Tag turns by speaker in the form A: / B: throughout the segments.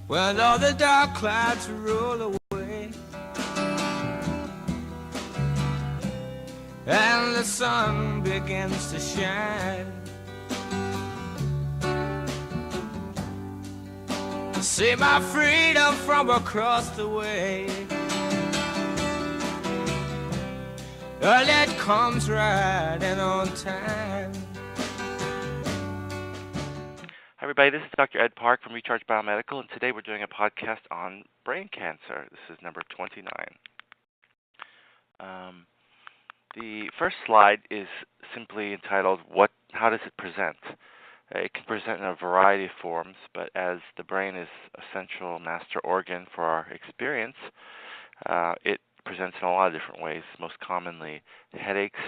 A: When all the dark clouds roll away and the sun begins to shine, see my freedom from across the way. Well, it comes right in on time.
B: Hi, everybody. This is Dr. Ed Park from Recharge Biomedical, and today we're doing a podcast on brain cancer. This is number 29. The first slide is simply entitled, How does it present? It can present in a variety of forms, but as the brain is a central master organ for our experience, it presents in a lot of different ways, most commonly headaches,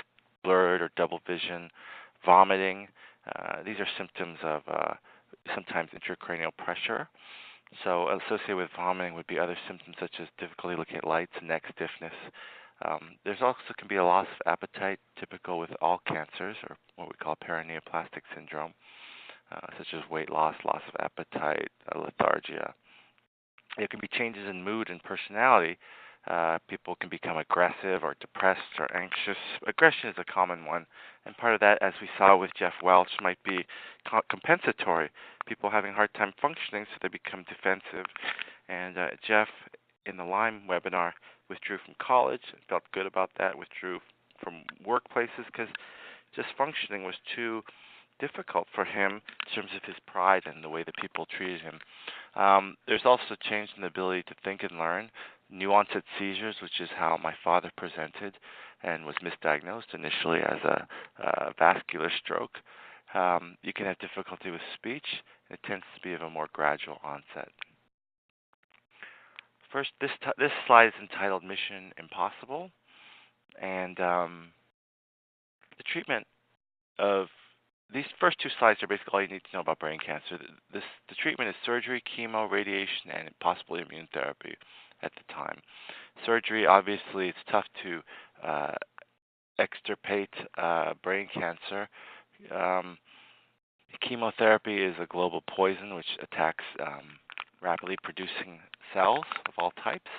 B: blurred or double vision, vomiting. These are symptoms of sometimes intracranial pressure. So associated with vomiting would be other symptoms such as difficulty looking at lights, neck stiffness. There's also can be a loss of appetite, typical with all cancers, or what we call paraneoplastic syndrome, such as weight loss, loss of appetite, lethargia. There can be changes in mood and personality. People can become aggressive or depressed or anxious. Aggression is a common one, and part of that, as we saw with Jeff Welch, might be compensatory. People having a hard time functioning, so they become defensive. And Jeff, in the Lyme webinar, withdrew from college and felt good about that, withdrew from workplaces because just functioning was too difficult for him in terms of his pride and the way that people treated him. There's also change in the ability to think and learn. New onset seizures, which is how my father presented and was misdiagnosed initially as a vascular stroke. You can have difficulty with speech. It tends to be of a more gradual onset. First, this slide is entitled Mission Impossible, and the treatment of these first two slides are basically all you need to know about brain cancer. The treatment is surgery, chemo, radiation, and possibly immune therapy at the time. Surgery, obviously, it's tough to extirpate brain cancer. Chemotherapy is a global poison which attacks rapidly producing cells of all types.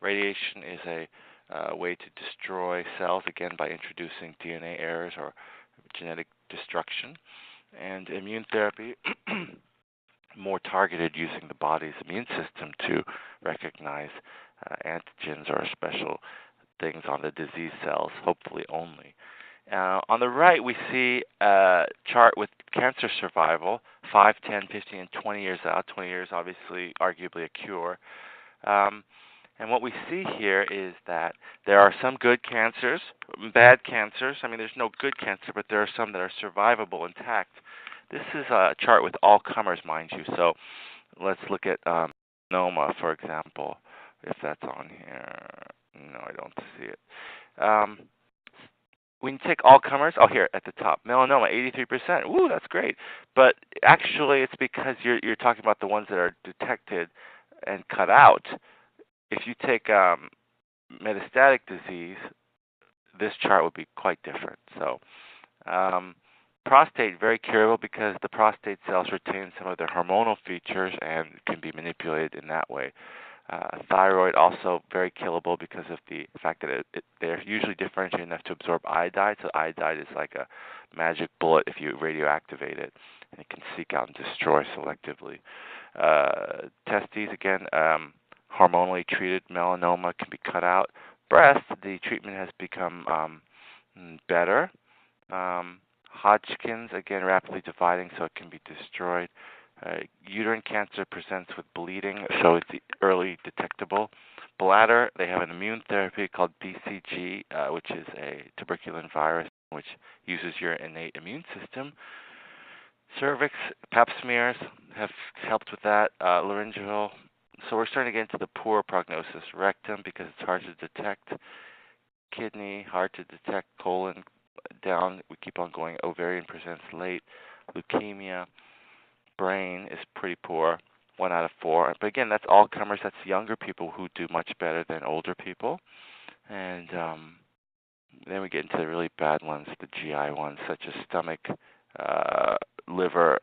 B: Radiation is a way to destroy cells, again, by introducing DNA errors or genetic destruction. And immune therapy, more targeted, using the body's immune system to recognize antigens or special things on the disease cells, hopefully only. On the right, we see a chart with cancer survival, 5, 10, 15, and 20 years out. 20 years, obviously, arguably a cure. And what we see here is that there are some good cancers, bad cancers. I mean, there's no good cancer, but there are some that are survivable, intact. This is a chart with all comers, mind you. So let's look at melanoma, for example, if that's on here. No, I don't see it. We can take all comers. Oh, here at the top, melanoma, 83%. Ooh, that's great. But actually, it's because you're talking about the ones that are detected and cut out. If you take metastatic disease, this chart would be quite different. So, prostate, very curable because the prostate cells retain some of their hormonal features and can be manipulated in that way. Thyroid, also very killable because of the fact that they're usually differentiated enough to absorb iodide. So iodide is like a magic bullet if you radioactivate it, and it can seek out and destroy selectively. Testes, again, hormonally treated melanoma can be cut out. Breast, the treatment has become better. Hodgkin's, again, rapidly dividing, so it can be destroyed. Uterine cancer presents with bleeding, so it's early detectable. Bladder, they have an immune therapy called BCG, which is a tuberculin virus, which uses your innate immune system. Cervix, pap smears have helped with that. Laryngeal. So we're starting to get into the poor prognosis. Rectum, because it's hard to detect. Kidney, hard to detect. Colon, down. We keep on going. Ovarian presents late. Leukemia. Brain is pretty poor, 1 out of 4. But again, that's all comers. That's younger people who do much better than older people. And then we get into the really bad ones, the GI ones, such as stomach, liver,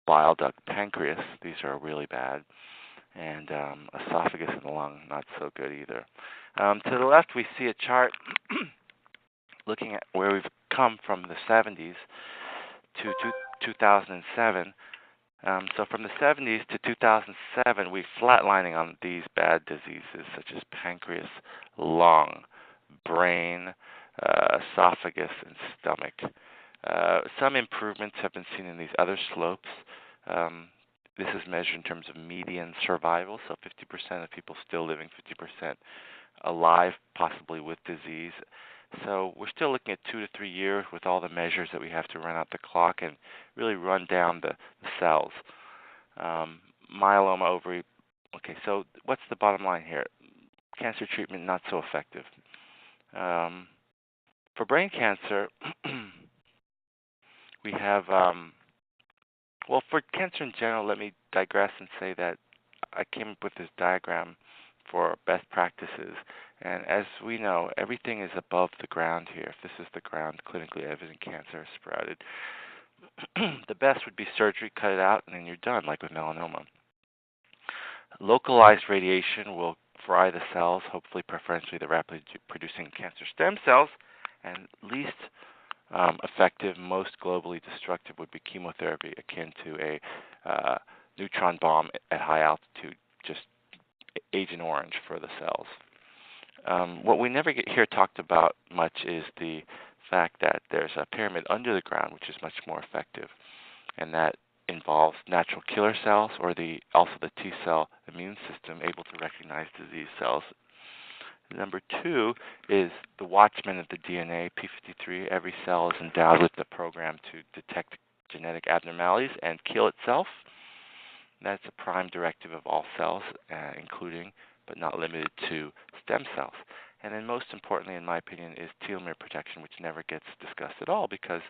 B: bile duct, pancreas. These are really bad. and esophagus and lung, not so good either. To the left, we see a chart looking at where we've come from the 70s to 2007. So from the 70s to 2007, we're flatlining on these bad diseases such as pancreas, lung, brain, esophagus, and stomach. Some improvements have been seen in these other slopes. This is measured in terms of median survival, so 50% of people still living, 50% alive, possibly with disease. So we're still looking at 2 to 3 years with all the measures that we have to run out the clock and really run down the cells. Myeloma ovary. Okay, so what's the bottom line here? Cancer treatment not so effective. For brain cancer, we have, well, for cancer in general, let me digress and say that I came up with this diagram for best practices. And as we know, everything is above the ground here. If this is the ground, clinically evident cancer is sprouted. The best would be surgery, cut it out, and then you're done, like with melanoma. Localized radiation will fry the cells, hopefully preferentially the rapidly producing cancer stem cells, and least effective, most globally destructive would be chemotherapy, akin to a neutron bomb at high altitude, just Agent Orange for the cells. What we never get here talked about much is the fact that there's a pyramid under the ground, which is much more effective, and that involves natural killer cells or also the T-cell immune system able to recognize disease cells. Number 2 is the watchman of the DNA, p53. Every cell is endowed with the program to detect genetic abnormalities and kill itself. That's a prime directive of all cells, including but not limited to stem cells. And then most importantly, in my opinion, is telomere protection, which never gets discussed at all because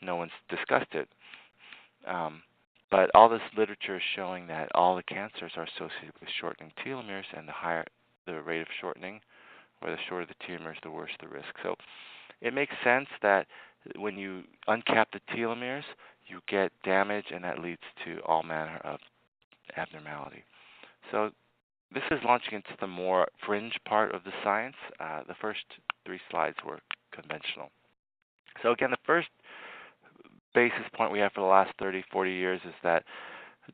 B: no one's discussed it. But all this literature is showing that all the cancers are associated with shortening telomeres, and the higher the rate of shortening, or the shorter the telomeres, the worse the risk. So it makes sense that when you uncap the telomeres, you get damage, and that leads to all manner of abnormality. So this is launching into the more fringe part of the science. The first 3 slides were conventional. So again, the first basis point we have for the last 30, 40 years is that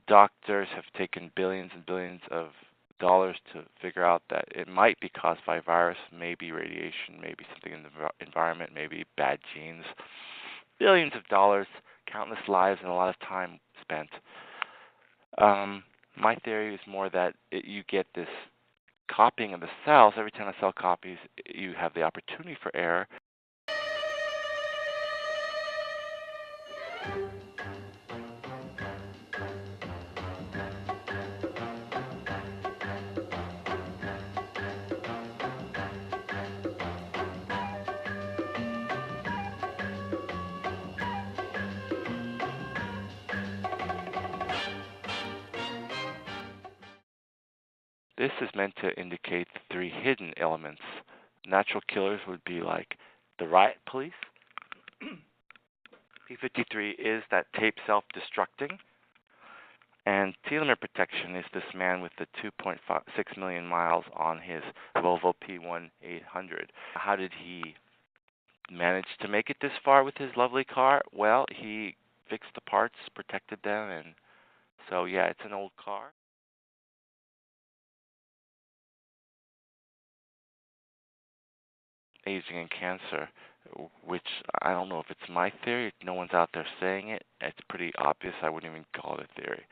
B: doctors have taken billions and billions of dollars to figure out that it might be caused by virus, maybe radiation, maybe something in the environment, maybe bad genes. Billions of dollars, countless lives, and a lot of time spent. My theory is more that you get this copying of the cells. Every time a cell copies, you have the opportunity for error. This is meant to indicate the 3 hidden elements. Natural killers would be like the riot police. P53 is that tape self-destructing. And telomere protection is this man with the 2.6 million miles on his Volvo P1800. How did he manage to make it this far with his lovely car? Well, he fixed the parts, protected them, and so yeah, it's an old car. Aging and cancer, which I don't know if it's my theory. No one's out there saying it. It's pretty obvious. I wouldn't even call it a theory.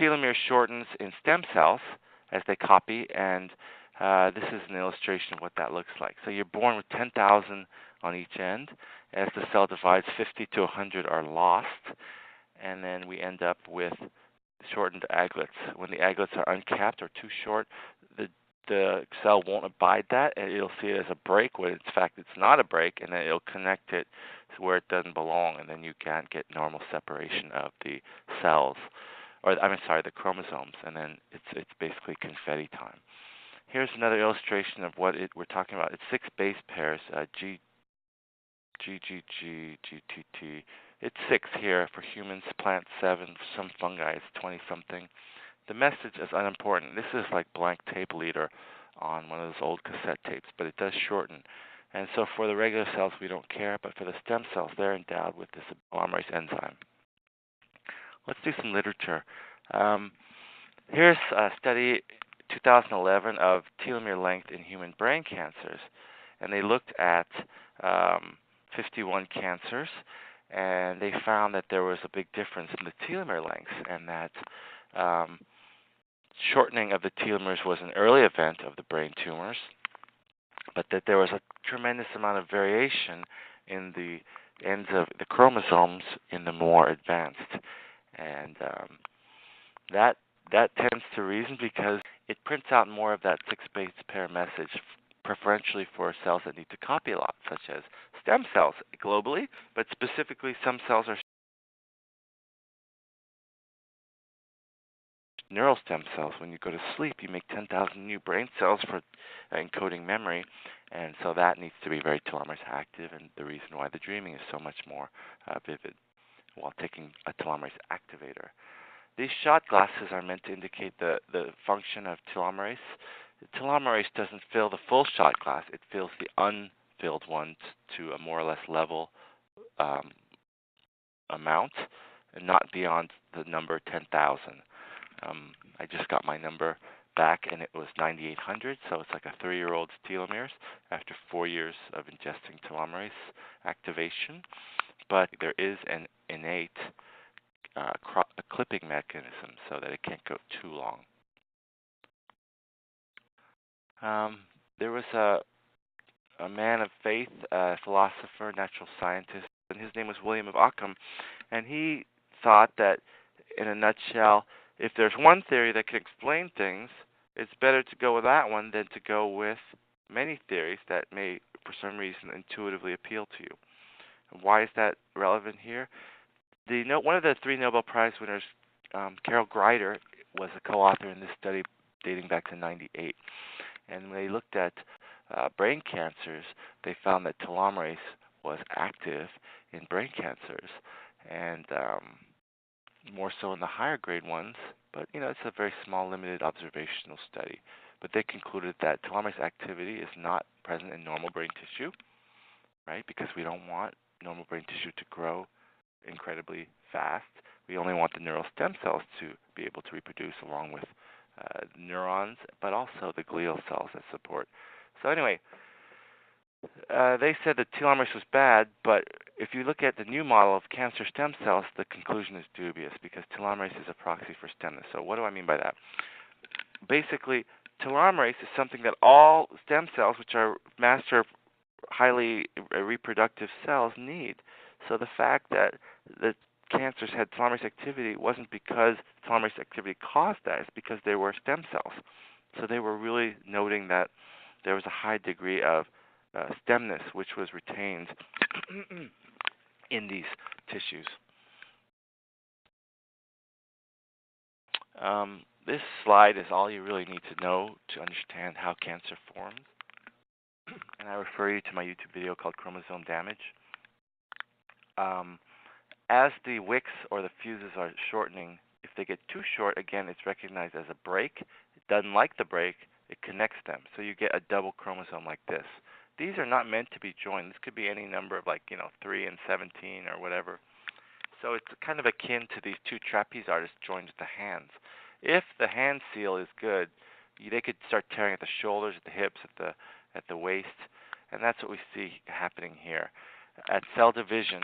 B: Telomere shortens in stem cells as they copy, and this is an illustration of what that looks like. So you're born with 10,000 on each end. As the cell divides, 50 to 100 are lost, and then we end up with shortened aglets. When the aglets are uncapped or too short, the cell won't abide that, and it'll see it as a break when in fact it's not a break, and then it'll connect it to where it doesn't belong, and then you can't get normal separation of the cells, or the chromosomes, and then it's basically confetti time. Here's another illustration of what we're talking about. It's 6 base pairs, G, G, G, G, G, T, T. It's 6 here for humans, plants 7, for some fungi it's 20-something. The message is unimportant. This is like blank tape leader on one of those old cassette tapes, but it does shorten. And so for the regular cells, we don't care, but for the stem cells, they're endowed with this telomerase enzyme. Let's do some literature. Here's a study, 2011, of telomere length in human brain cancers. And they looked at 51 cancers, and they found that there was a big difference in the telomere lengths, and that shortening of the telomeres was an early event of the brain tumors, but that there was a tremendous amount of variation in the ends of the chromosomes in the more advanced. And that tends to reason because it prints out more of that 6 base pair message, preferentially for cells that need to copy a lot, such as stem cells globally, but specifically some cells are neural stem cells. When you go to sleep, you make 10,000 new brain cells for encoding memory, and so that needs to be very telomerase active, and the reason why the dreaming is so much more vivid while taking a telomerase activator. These shot glasses are meant to indicate the function of telomerase. The telomerase doesn't fill the full shot glass. It fills the unfilled ones to a more or less level amount, and not beyond the number 10,000. I just got my number back, and it was 9,800, so it's like a 3-year-old's telomeres after 4 years of ingesting telomerase activation. But there is an innate clipping mechanism so that it can't go too long. There was a man of faith, a philosopher, natural scientist, and his name was William of Ockham, and he thought that, in a nutshell, if there's one theory that can explain things, it's better to go with that one than to go with many theories that may, for some reason, intuitively appeal to you. And why is that relevant here? One of the 3 Nobel Prize winners, Carol Greider, was a co-author in this study dating back to '98. And when they looked at brain cancers, they found that telomerase was active in brain cancers, and more so in the higher grade ones, but it's a very small, limited observational study. But they concluded that telomerase activity is not present in normal brain tissue, right? Because we don't want normal brain tissue to grow incredibly fast. We only want the neural stem cells to be able to reproduce along with neurons, but also the glial cells that support. So anyway, they said that telomerase was bad, but if you look at the new model of cancer stem cells, the conclusion is dubious because telomerase is a proxy for stemness. So what do I mean by that? Basically, telomerase is something that all stem cells, which are master highly reproductive cells, need. So the fact that the cancers had telomerase activity wasn't because telomerase activity caused that, it's because they were stem cells. So they were really noting that there was a high degree of stemness which was retained in these tissues. This slide is all you really need to know to understand how cancer forms. And I refer you to my YouTube video called Chromosome Damage. As the wicks or the fuses are shortening, if they get too short, again, it's recognized as a break. It doesn't like the break. It connects them. So you get a double chromosome like this. These are not meant to be joined. This could be any number of 3 and 17 or whatever. So it's kind of akin to these 2 trapeze artists joined with the hands. If the hand seal is good, they could start tearing at the shoulders, at the hips, at the waist, and that's what we see happening here. At cell division,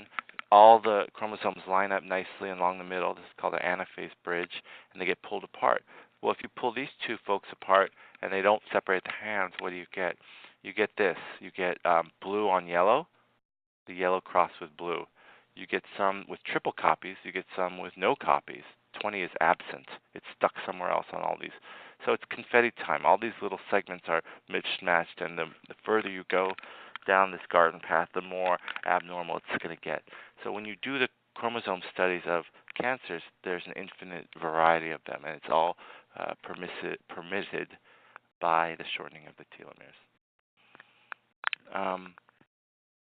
B: all the chromosomes line up nicely along the middle. This is called an anaphase bridge, and they get pulled apart. Well, if you pull these 2 folks apart and they don't separate the hands, what do you get? You get this. You get blue on yellow, the yellow crossed with blue. You get some with triple copies. You get some with no copies, 20 is absent. It's stuck somewhere else on all these. So it's confetti time. All these little segments are mismatched, and the further you go down this garden path, the more abnormal it's going to get. So when you do the chromosome studies of cancers, there's an infinite variety of them, and it's all permitted by the shortening of the telomeres.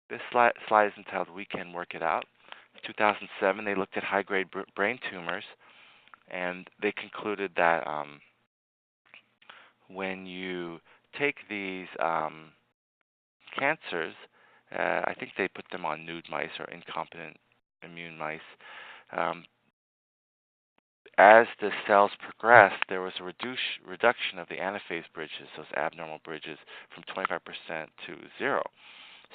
B: This slide is entitled "We Can Work It Out." In 2007, they looked at high-grade brain tumors, and they concluded that when you take these cancers, I think they put them on nude mice or incompetent immune mice. As the cells progressed, there was a reduction of the anaphase bridges, those abnormal bridges, from 25% to 0.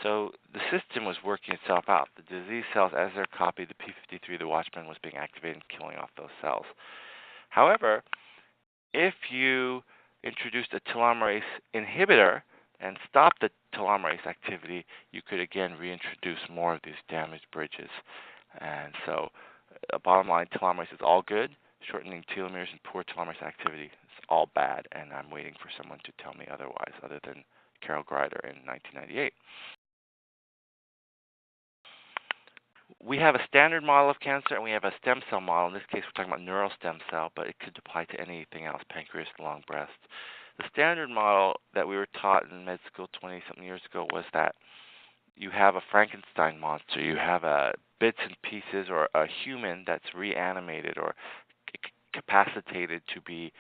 B: So the system was working itself out. The disease cells, as they're copied, the p53, the watchman, was being activated and killing off those cells. However, if you introduced a telomerase inhibitor and stopped the telomerase activity, you could again reintroduce more of these damaged bridges. And so, bottom line, telomerase is all good. Shortening telomeres and poor telomerase activity is all bad. And I'm waiting for someone to tell me otherwise, other than Carol Greider in 1998. We have a standard model of cancer, and we have a stem cell model. In this case, we're talking about neural stem cell, but it could apply to anything else: pancreas, lung, breast. The standard model that we were taught in med school 20-something years ago was that you have a Frankenstein monster. You have bits and pieces, or a human that's reanimated or capacitated to be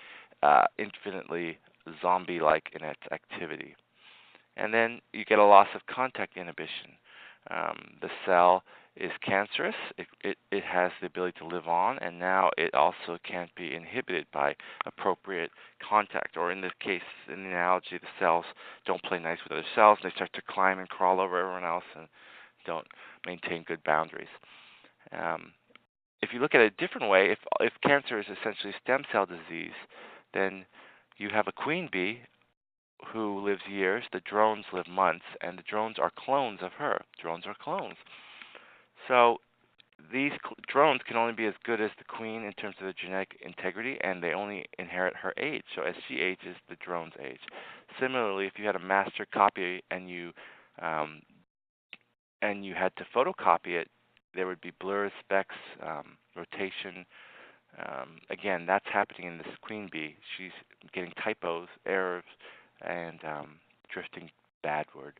B: infinitely zombie-like in its activity. And then you get a loss of contact inhibition. The cell is cancerous. It has the ability to live on, and now it also can't be inhibited by appropriate contact. Or in this case, in the analogy, the cells don't play nice with other cells, and they start to climb and crawl over everyone else and don't maintain good boundaries. If you look at it a different way, if cancer is essentially stem cell disease, then you have a queen bee who lives years, the drones live months, and the drones are clones of her. Drones are clones. So these drones can only be as good as the queen in terms of the genetic integrity, and they only inherit her age. So as she ages, the drones age. Similarly, if you had a master copy and you had to photocopy it, there would be blurs, specks, rotation. Again, that's happening in this queen bee. She's getting typos, errors, and drifting badward.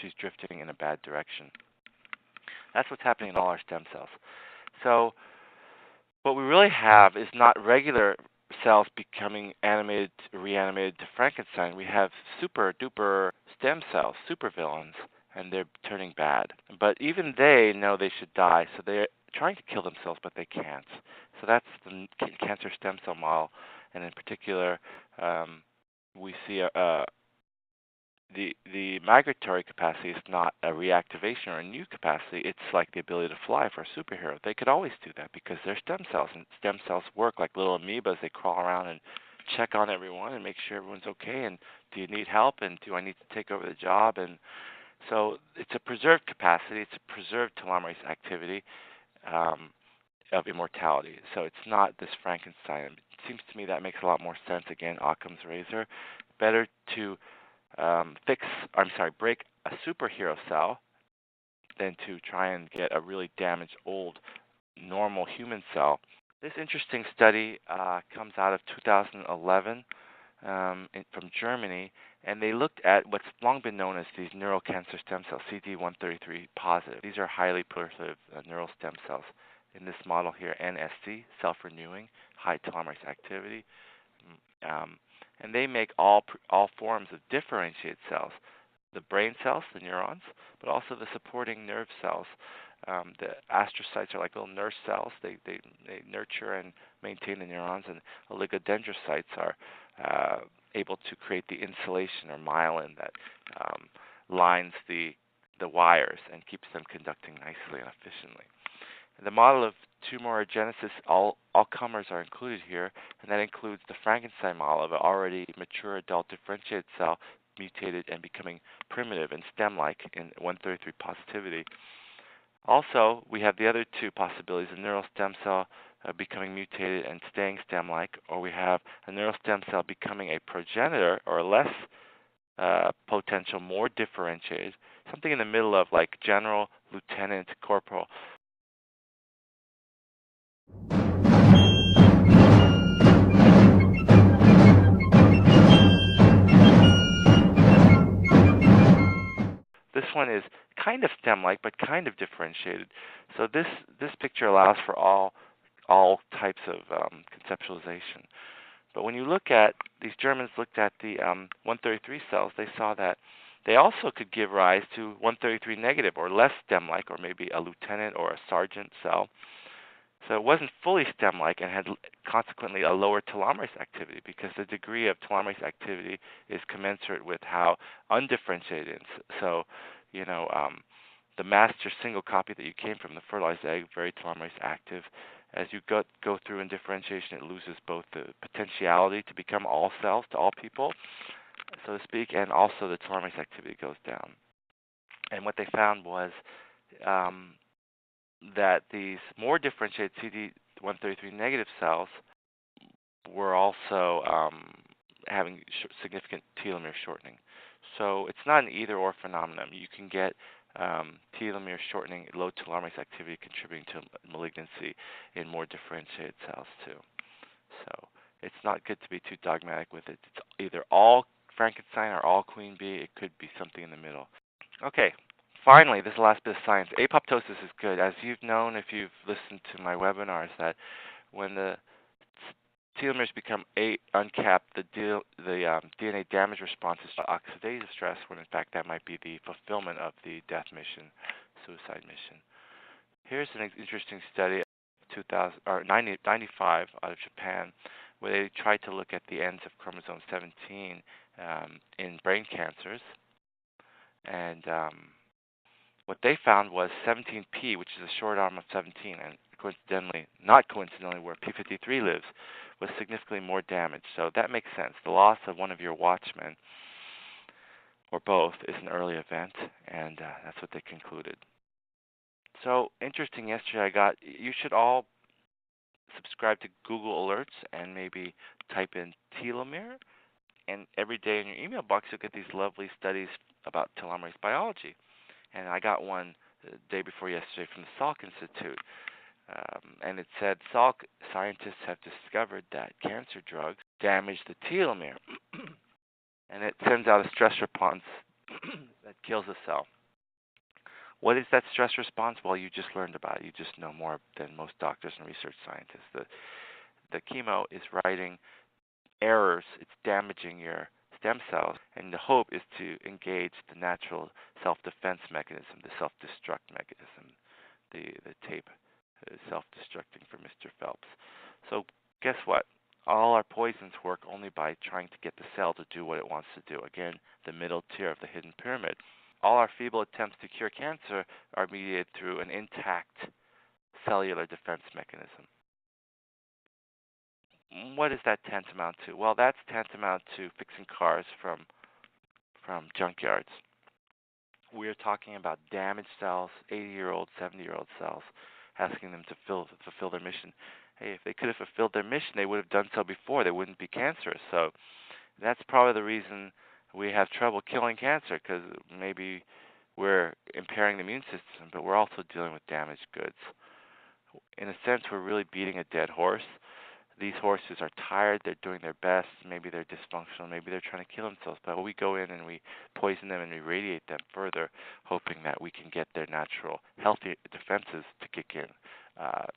B: She's drifting in a bad direction. That's what's happening in all our stem cells. So what we really have is not regular cells becoming reanimated to Frankenstein. We have super-duper stem cells, supervillains, and they're turning bad. But even they know they should die, so they're trying to kill themselves, but they can't. So that's the cancer stem cell model, and in particular, we see the migratory capacity is not a reactivation or a new capacity. It's like the ability to fly for a superhero. They could always do that because they're stem cells, and stem cells work like little amoebas. They crawl around and check on everyone and make sure everyone's okay, and do you need help, and do I need to take over the job? And so it's a preserved capacity. It's a preserved telomerase activity of immortality. So it's not this Frankenstein. It seems to me that makes a lot more sense. Again, Occam's razor. Better to break a superhero cell than to try and get a really damaged old normal human cell. This interesting study comes out of 2011 from Germany, and they looked at what's long been known as these neural cancer stem cells, CD133 positive. These are highly proliferative neural stem cells. In this model here, NSC, self-renewing, high telomerase activity. And they make all forms of differentiated cells, the brain cells, the neurons, but also the supporting nerve cells. The astrocytes are like little nurse cells. They nurture and maintain the neurons, and oligodendrocytes are able to create the insulation or myelin that lines the wires and keeps them conducting nicely and efficiently. In the model of tumorigenesis, all comers are included here, and that includes the Frankenstein model of an already mature adult differentiated cell mutated and becoming primitive and stem-like in 133 positivity. Also, we have the other two possibilities: a neural stem cell becoming mutated and staying stem-like, or we have a neural stem cell becoming a progenitor or less potential, more differentiated, something in the middle of like general, lieutenant, corporal. This one is kind of stem-like, but kind of differentiated. So this picture allows for all types of conceptualization. But when you look at these Germans looked at the 133 cells, they saw that they also could give rise to 133 negative or less stem-like, or maybe a lieutenant or a sergeant cell. So it wasn't fully stem-like and had consequently a lower telomerase activity, because the degree of telomerase activity is commensurate with how undifferentiated it is. So, the master single copy that you came from, the fertilized egg, very telomerase active. As you go through in differentiation, it loses both the potentiality to become all cells, to all people, so to speak, and also the telomerase activity goes down. And what they found was that these more differentiated CD133 negative cells were also having significant telomere shortening. So it's not an either-or phenomenon. You can get telomere shortening, low telomerase activity contributing to malignancy in more differentiated cells too. So it's not good to be too dogmatic with it. It's either all Frankenstein or all Queen Bee. It could be something in the middle. Okay, finally, this is the last bit of science. Apoptosis is good. As you've known if you've listened to my webinars, that when the telomeres become uncapped, the DNA damage response is oxidative stress, when in fact that might be the fulfillment of the death mission, suicide mission. Here's an interesting study, 1995, out of Japan, where they tried to look at the ends of chromosome 17 in brain cancers. And what they found was 17p, which is a short arm of 17, and not coincidentally, where p53 lives, was significantly more damaged. So that makes sense. The loss of one of your watchmen, or both, is an early event, and that's what they concluded. So interesting, yesterday you should all subscribe to Google Alerts and maybe type in telomere, and every day in your email box you'll get these lovely studies about telomerase biology. And I got one the day before yesterday from the Salk Institute. And it said Salk scientists have discovered that cancer drugs damage the telomere. And it sends out a stress response that kills the cell. What is that stress response? Well, you just learned about it. You just know more than most doctors and research scientists. The chemo is writing errors. It's damaging your stem cells, and the hope is to engage the natural self-defense mechanism, the self-destruct mechanism, the tape self-destructing for Mr. Phelps. So guess what? All our poisons work only by trying to get the cell to do what it wants to do. Again, the middle tier of the hidden pyramid. All our feeble attempts to cure cancer are mediated through an intact cellular defense mechanism. What is that tantamount to? Well, that's tantamount to fixing cars from junkyards. We're talking about damaged cells, 80-year-old, 70-year-old cells, asking them to fulfill their mission. Hey, if they could have fulfilled their mission, they would have done so before. They wouldn't be cancerous. So that's probably the reason we have trouble killing cancer, because maybe we're impairing the immune system, but we're also dealing with damaged goods. In a sense, we're really beating a dead horse. These horses are tired, they're doing their best, maybe they're dysfunctional, maybe they're trying to kill themselves, but we go in and we poison them and we radiate them further, hoping that we can get their natural healthy defenses to kick in.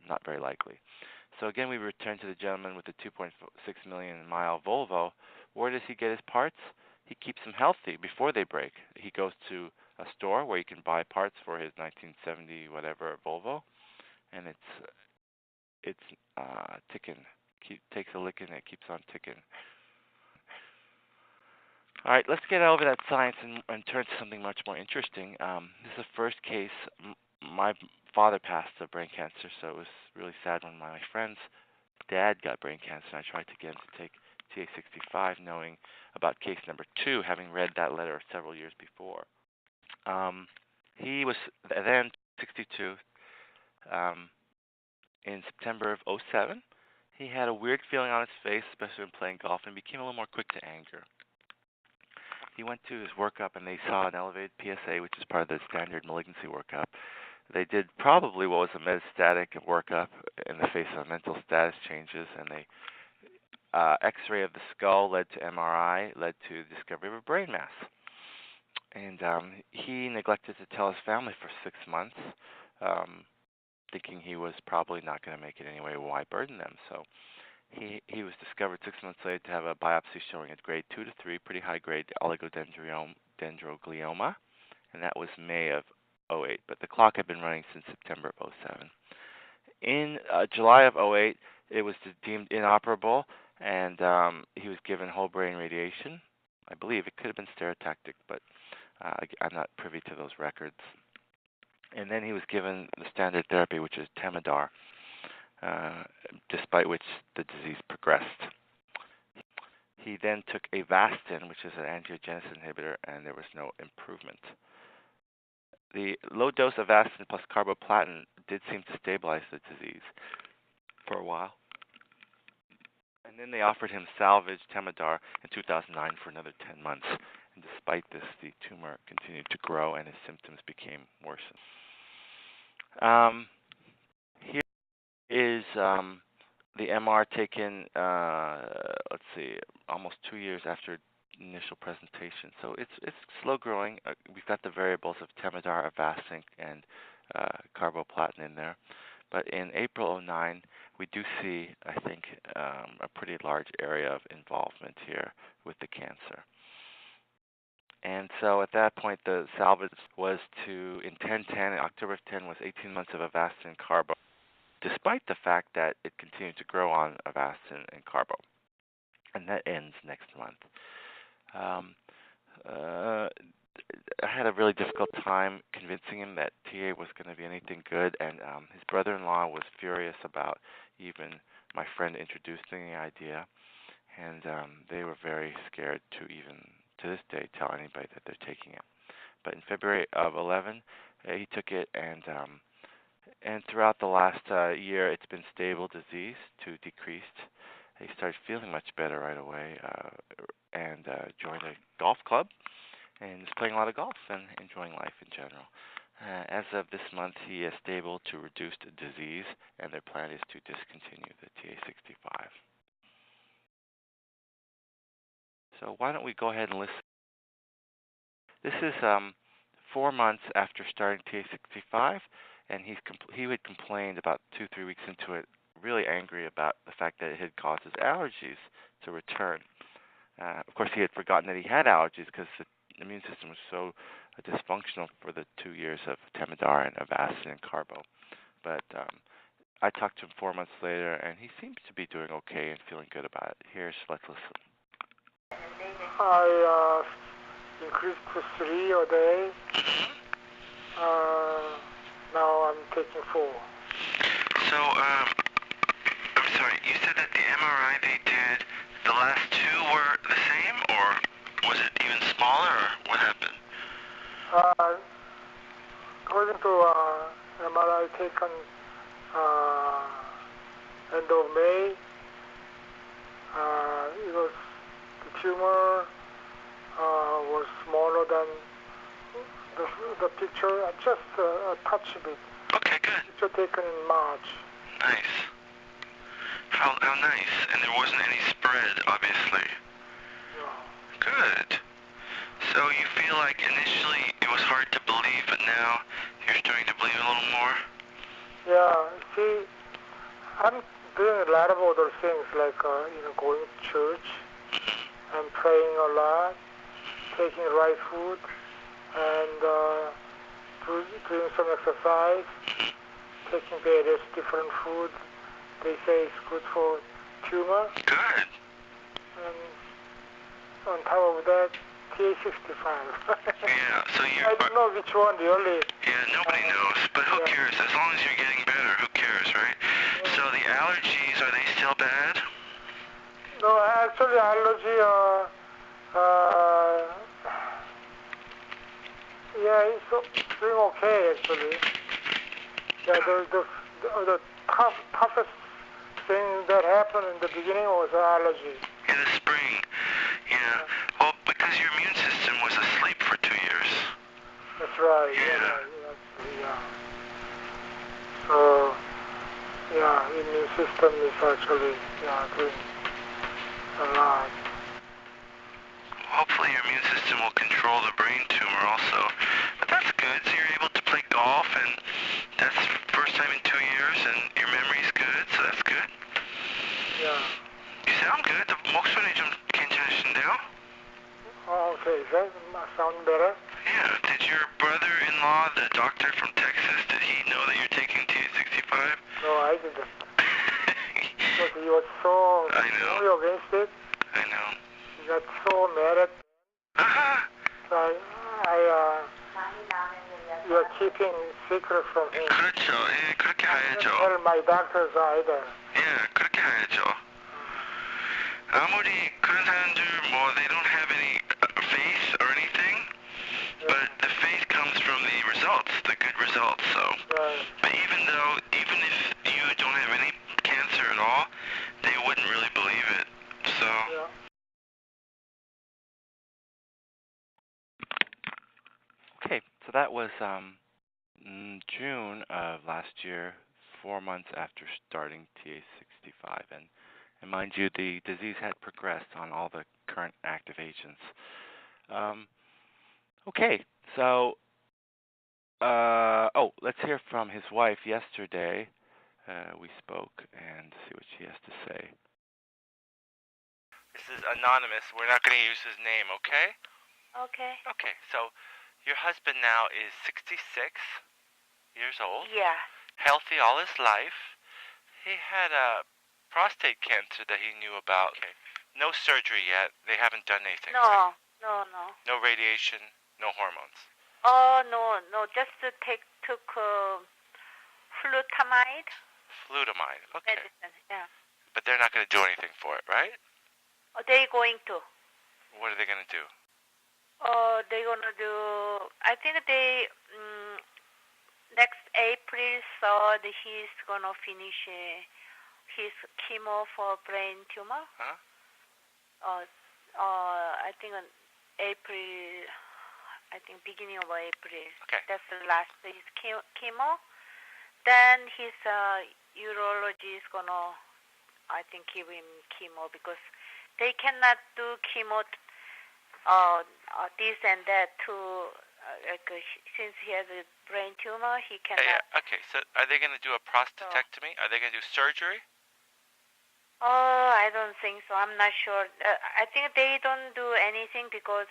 B: Not very likely. So again, we return to the gentleman with the 2.6 million mile Volvo. Where does he get his parts? He keeps them healthy before they break. He goes to a store where he can buy parts for his 1970 whatever Volvo, and it's ticking. Takes a licking and it keeps on ticking. All right, let's get over that science and turn to something much more interesting. This is the first case. My father passed of brain cancer, so it was really sad when my friend's dad got brain cancer, and I tried to get him to take TA65, knowing about case number 2, having read that letter several years before. He was then 62. In September of '07, he had a weird feeling on his face, especially when playing golf, and became a little more quick to anger. He went to his workup, and they saw an elevated PSA, which is part of the standard malignancy workup. They did probably what was a metastatic workup in the face of mental status changes, and they X-ray of the skull led to MRI, led to the discovery of a brain mass. And he neglected to tell his family for 6 months, thinking he was probably not going to make it anyway. Why burden them? So he was discovered 6 months later to have a biopsy showing a grade 2 to 3, pretty high grade oligodendroglioma, and that was May of '08. But the clock had been running since September of '07. In July of '08, it was deemed inoperable, and he was given whole brain radiation. I believe it could have been stereotactic, but I'm not privy to those records. And then he was given the standard therapy, which is Temodar, despite which the disease progressed. He then took Avastin, which is an angiogenesis inhibitor, and there was no improvement. The low dose of Avastin plus carboplatin did seem to stabilize the disease for a while. And then they offered him salvage Temodar in 2009 for another 10 months. And despite this, the tumor continued to grow and his symptoms became worsened. Here is the MR taken, let's see, almost 2 years after initial presentation. So it's slow growing. We've got the variables of Temodar, Avastin, and carboplatin in there. But in April of '09, we do see, I think, a pretty large area of involvement here with the cancer. And so at that point, the salvage was in 10/10, October of 10 was 18 months of Avastin and carbo, despite the fact that it continued to grow on Avastin and carbo. And that ends next month. I had a really difficult time convincing him that TA was going to be anything good, and his brother-in-law was furious about even my friend introducing the idea, and they were very scared to even, to this day, tell anybody that they're taking it. But in February of '11, he took it, and throughout the last year, it's been stable disease to decreased. He started feeling much better right away, and joined a golf club, and is playing a lot of golf and enjoying life in general. As of this month, he is stable to reduced disease, and their plan is to discontinue the TA65. So why don't we go ahead and listen. This is 4 months after starting TA65, and he had complained about 2-3 weeks into it, really angry about the fact that it had caused his allergies to return. Of course, he had forgotten that he had allergies because the immune system was so dysfunctional for the 2 years of Temodar and Avastin and carbo. But I talked to him 4 months later, and he seems to be doing let's feeling good about it. Let's listen.
C: I increased to 3 a day. Now I'm taking 4.
B: So, I'm sorry, you said that the MRI they did, the last 2 were the same, or was it even smaller, or what happened?
C: According to MRI taken end of May, it was the tumor was smaller than the picture, just a touch bit.
B: Okay, good.
C: Picture taken in March.
B: Nice. How nice. And there wasn't any spread, obviously.
C: No.
B: Good. So you feel like initially it was hard to believe, but now you're starting to believe a little more?
C: Yeah, see, I'm doing a lot of other things, like going to church and praying a lot, taking the right food, and doing some exercise, taking various different food. They say it's good for tumor.
B: Good.
C: And on top of that, TA65.
B: Yeah, so you...
C: I don't know which one really.
B: Yeah, nobody knows, but who cares? As long as you're getting better, who cares, right? So the allergies, are they still bad?
C: No, actually allergy, yeah, it's doing okay actually. Yeah, the toughest thing that happened in the beginning was allergy.
B: In the spring, yeah. Well, because your immune system was asleep for 2 years.
C: That's right.
B: Yeah.
C: Yeah. So, yeah, immune system is actually doing a lot.
B: Hopefully your immune system will control the brain tumor also. But that's good. So you're able to play golf, and that's the first time in 2 years, and your memory's good, so that's good.
C: Yeah.
B: You sound good. The 목소리 좀 괜찮으신데요?
C: Oh, okay. Does that sound better?
B: Yeah. Did your brother-in-law, the doctor from Texas, did he know that you're taking TA65?
C: No, I didn't. Because he was so
B: I know.
C: strongly against it.
B: I know.
C: He got so mad at me. So we are keeping secret from him.
B: 그렇죠. 예, 그렇게
C: I
B: 해야죠.
C: didn't tell my doctors either.
B: 예, 그렇게 해야죠. 아무리 그런 사람들 뭐 they don't have any face or anything, but the face comes from the results, the good results. So,
C: Right.
B: but even if you don't have any cancer at all, they wouldn't really believe it. So,
C: Yeah.
B: okay, so that was June of last year, 4 months after starting TA65, and mind you, the disease had progressed on all the current active agents. Okay, so let's hear from his wife yesterday. We spoke and see what she has to say. This is anonymous. We're not going to use his name, okay?
D: Okay.
B: Okay, so your husband now is 66 years old,
D: Yeah.
B: healthy all his life. He had a prostate cancer that he knew about. Okay. No surgery yet. They haven't done anything. Right?
D: No.
B: No radiation, no hormones.
D: Oh, no. Just took flutamide
B: Flutamide. Okay.
D: medicine. Yeah.
B: But they're not going to do anything for it, right?
D: They're going to.
B: What are they going to do?
D: They're gonna do. I think they next April 3rd he's gonna finish his chemo for brain tumor.
B: Huh?
D: I think on April. I think beginning of April.
B: Okay.
D: That's the last his chemo. Then his urology is gonna, I think, give him chemo because they cannot do chemo. This and that too. Since he has a brain tumor, he cannot.
B: Yeah. Okay. So are they going to do a prostatectomy? Are they going to do surgery?
D: I don't think so. I'm not sure. I think they don't do anything because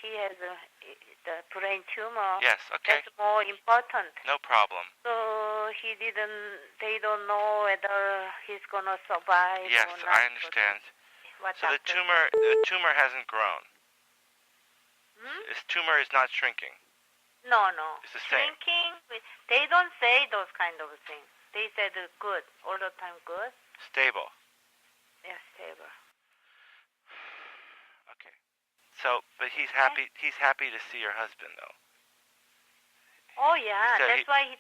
D: he has the brain tumor.
B: Yes. Okay.
D: That's more important.
B: No problem.
D: So they don't know whether he's gonna survive.
B: Yes,
D: or not.
B: I understand. So the tumor hasn't grown. His tumor is not shrinking.
D: No.
B: It's the same.
D: Shrinking. They don't say those kind of things. They said good all the time. Good.
B: Stable.
D: Yeah, stable.
B: Okay. So, but he's happy. He's happy to see your husband, though.
D: Oh yeah,
B: So
D: that's why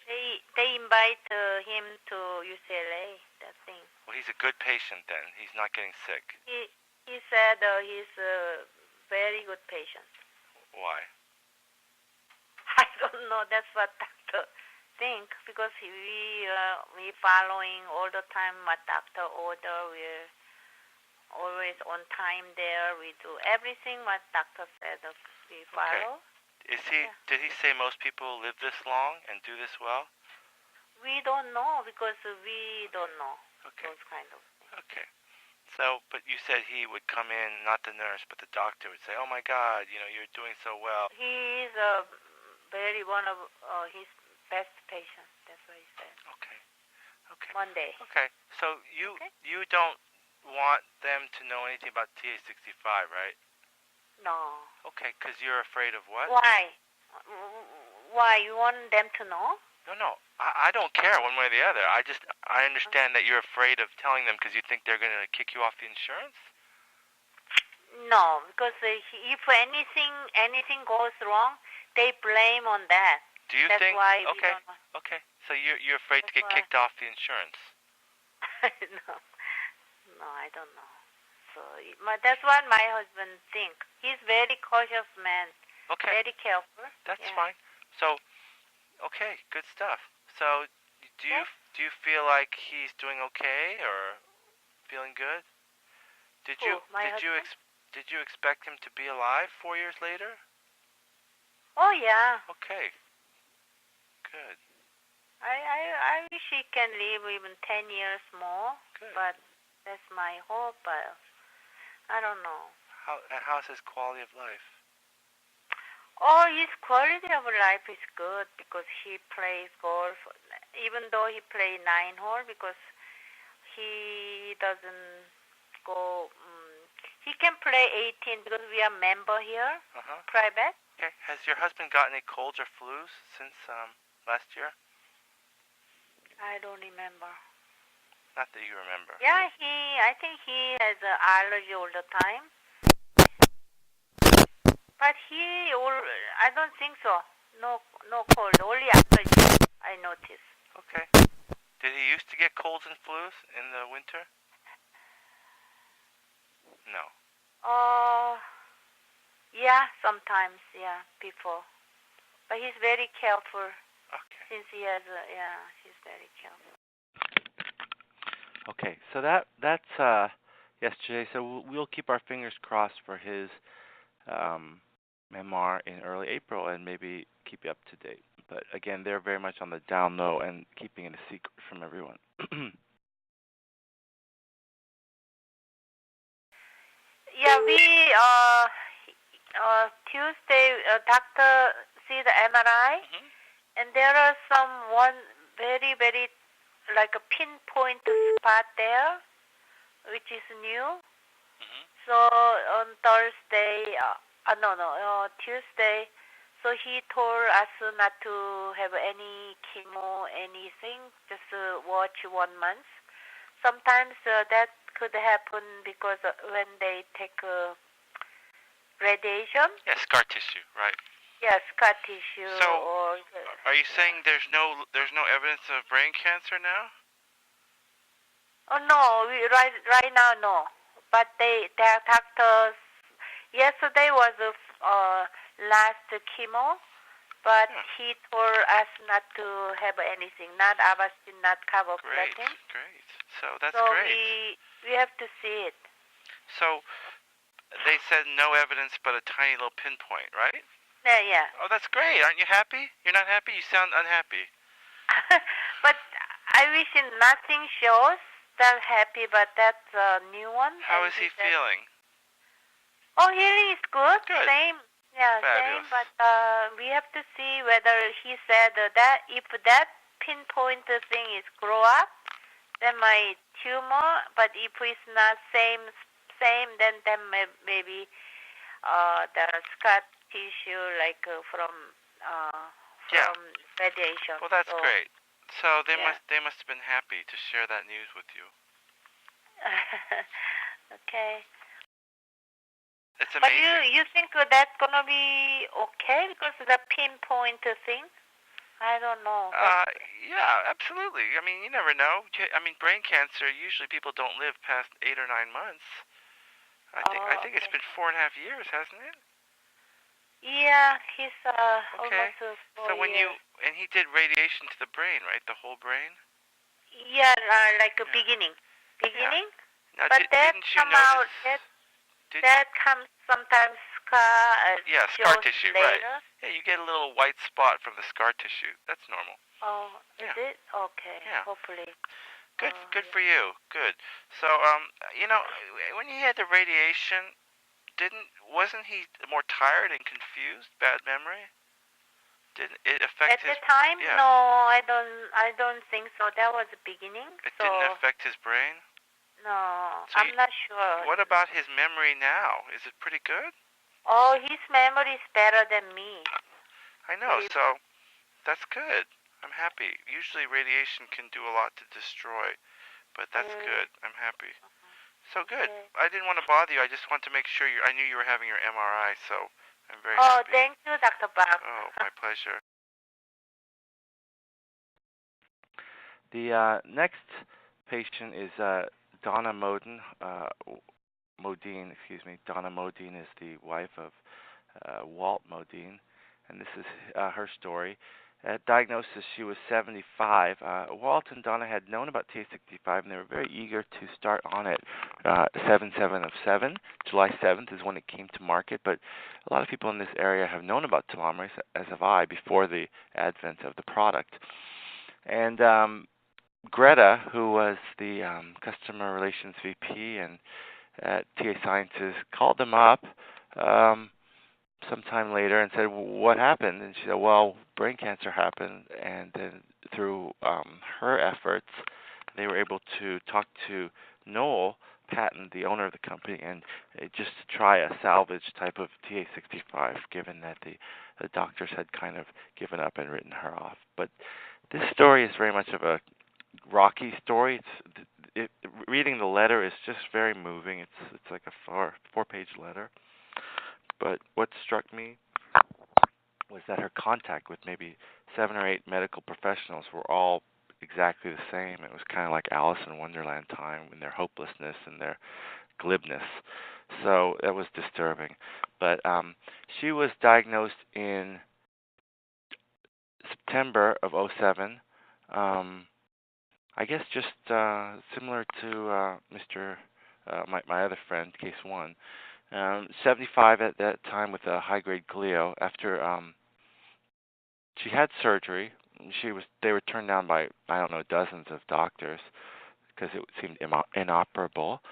D: they invite him to UCLA. That thing.
B: Well, he's a good patient then. He's not getting sick.
D: He said he's a very good patient.
B: Why?
D: I don't know. That's what doctor think because we following all the time what doctor order. We're always on time there. We do everything what doctor said. We follow.
B: Okay. Did he say most people live this long and do this well?
D: We don't know because we don't know
B: Okay.
D: those kind of things.
B: Okay. So, but you said he would come in, not the nurse, but the doctor would say, "Oh my God, you're doing so well."
D: He is very one of his best patients. That's what he said.
B: Okay. Okay.
D: Monday.
B: Okay. So you don't want them to know anything about TA65, right?
D: No.
B: Okay, because you're afraid of what?
D: Why? Why you want them to know?
B: No. I don't care one way or the other. I understand that you're afraid of telling them because you think they're going to kick you off the insurance?
D: No, because if anything goes wrong, they blame on that.
B: Do you
D: That's
B: think?
D: why we
B: Okay.
D: don't know.
B: Okay. So you're afraid to
D: That's
B: get
D: why.
B: kicked off the insurance.
D: No, I don't know. So that's what my husband think. He's very cautious man,
B: Okay.
D: very careful.
B: That's
D: Yeah.
B: fine. So, okay, good stuff. So, do you
D: Yes.
B: do you feel like he's doing okay or feeling good? Did
D: Who?
B: you
D: My
B: did you
D: husband?
B: did you expect him to be alive 4 years later?
D: Oh yeah.
B: Okay. Good.
D: I wish he can live even 10 years more,
B: Good.
D: but that's my hope. But I don't know.
B: How's his quality of life?
D: Oh, his quality of life is good because he plays golf, even though he play 9 hole because he doesn't go. He can play 18 because we are member here, private.
B: Okay. Has your husband gotten any colds or flus since last year?
D: I don't remember.
B: Not that you remember.
D: Yeah, I think he has allergy all the time. But I don't think so. No cold, only allergy, I notice.
B: Okay. Did he used to get colds and flus in the winter? No.
D: Yeah, sometimes, yeah, before. But he's very careful.
B: Okay.
D: Since he has he's very careful.
B: Okay, so that's yesterday. So we'll keep our fingers crossed for his memoir in early April, and maybe keep you up to date. But again, they're very much on the down low and keeping it a secret from everyone.
D: Yeah, we Tuesday doctor see the MRI, and there are one very like a pinpoint spot there, which is new. So on Thursday, Tuesday, so he told us not to have any chemo, anything, just watch 1 month. Sometimes that could happen because when they take radiation.
B: Yeah, scar tissue, right?
D: Yeah, scar tissue.
B: So,
D: or
B: are you saying there's no evidence of brain cancer now?
D: Oh no, right now no. But their doctors. Yesterday was last chemo, but he told us not to have anything, not Avastin, not carboplatin.
B: Great. So that's
D: so
B: great.
D: we have to see it.
B: So they said no evidence but a tiny little pinpoint, right?
D: Yeah.
B: Oh, that's great. Aren't you happy? You're not happy? You sound unhappy.
D: But I wish nothing shows that happy, but that's a new one.
B: How is he feeling?
D: Oh, healing is good.
B: Good.
D: Same. Yeah,
B: Fabulous.
D: same. But we have to see whether he said that if that pinpoint thing is grow up, then my tumor. But if it's not same, then maybe the scar tissue like from radiation.
B: Well, that's great. So they
D: yeah.
B: must have been happy to share that news with you.
D: Okay.
B: It's amazing.
D: But you think that's gonna be okay because of the pinpoint thing? I don't know.
B: Yeah, absolutely. I mean, you never know. I mean, brain cancer, usually people don't live past 8 or 9 months. I think it's been 4.5 years, hasn't it?
D: Yeah, he's almost 4
B: So when
D: years.
B: and he did radiation to the brain, right? The whole brain?
D: Yeah, like a beginning. Beginning?
B: Now,
D: but that
B: didn't you
D: come
B: notice,
D: out, that comes sometimes
B: scar tissue,
D: later.
B: right. Yeah, you get a little white spot from the scar tissue. That's normal.
D: Oh, is it? Okay, hopefully.
B: Good for you. Good. So, when he had the radiation, wasn't he more tired and confused? Bad memory? Did it affect
D: At the time?
B: Yeah.
D: No, I don't think so. That was the beginning.
B: It didn't affect his brain?
D: No,
B: So
D: I'm not sure.
B: What about his memory now? Is it pretty good?
D: Oh, his memory is better than me.
B: I know, so that's good. I'm happy. Usually radiation can do a lot to destroy, but that's good. I'm happy. So good. I didn't want to bother you. I just wanted to make sure I knew you were having your MRI, so I'm very happy.
D: Oh, thank you, Dr. Bob.
B: Oh, my pleasure. The next patient is Donna Modine. Donna Modine is the wife of Walt Modine, and this is her story. At diagnosis, she was 75. Walt and Donna had known about TA65, and they were very eager to start on it. 7/7 of 7, July 7th is when it came to market, but a lot of people in this area have known about telomerase, as have I, before the advent of the product. And Greta, who was the customer relations VP and at TA Sciences, called them up sometime later and said, "What happened?" And she said, "Well, brain cancer happened." And then through her efforts, they were able to talk to Noel Patton, the owner of the company, and just to try a salvage type of TA65, given that the doctors had kind of given up and written her off. But this story is very much of a rocky story. Reading the letter is just very moving. It's like a four-page letter. But what struck me was that her contact with maybe 7 or 8 medical professionals were all exactly the same. It was kind of like Alice in Wonderland time in their hopelessness and their glibness. So that was disturbing. But she was diagnosed in September of 2007. I guess just similar to my other friend, case 1. 75 at that time with a high-grade glio. After she had surgery, they were turned down by, I don't know, dozens of doctors because it seemed inoperable.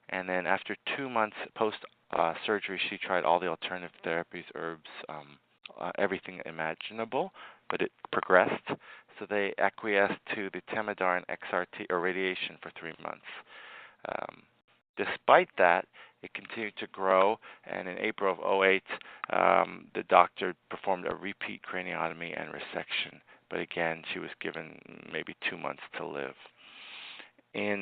B: And then after 2 months post-surgery, she tried all the alternative therapies, herbs, everything imaginable, but it progressed. So they acquiesced to the Temodar and XRT or radiation for 3 months. Despite that, it continued to grow, and in April of 2008, the doctor performed a repeat craniotomy and resection. But again, she was given maybe 2 months to live. In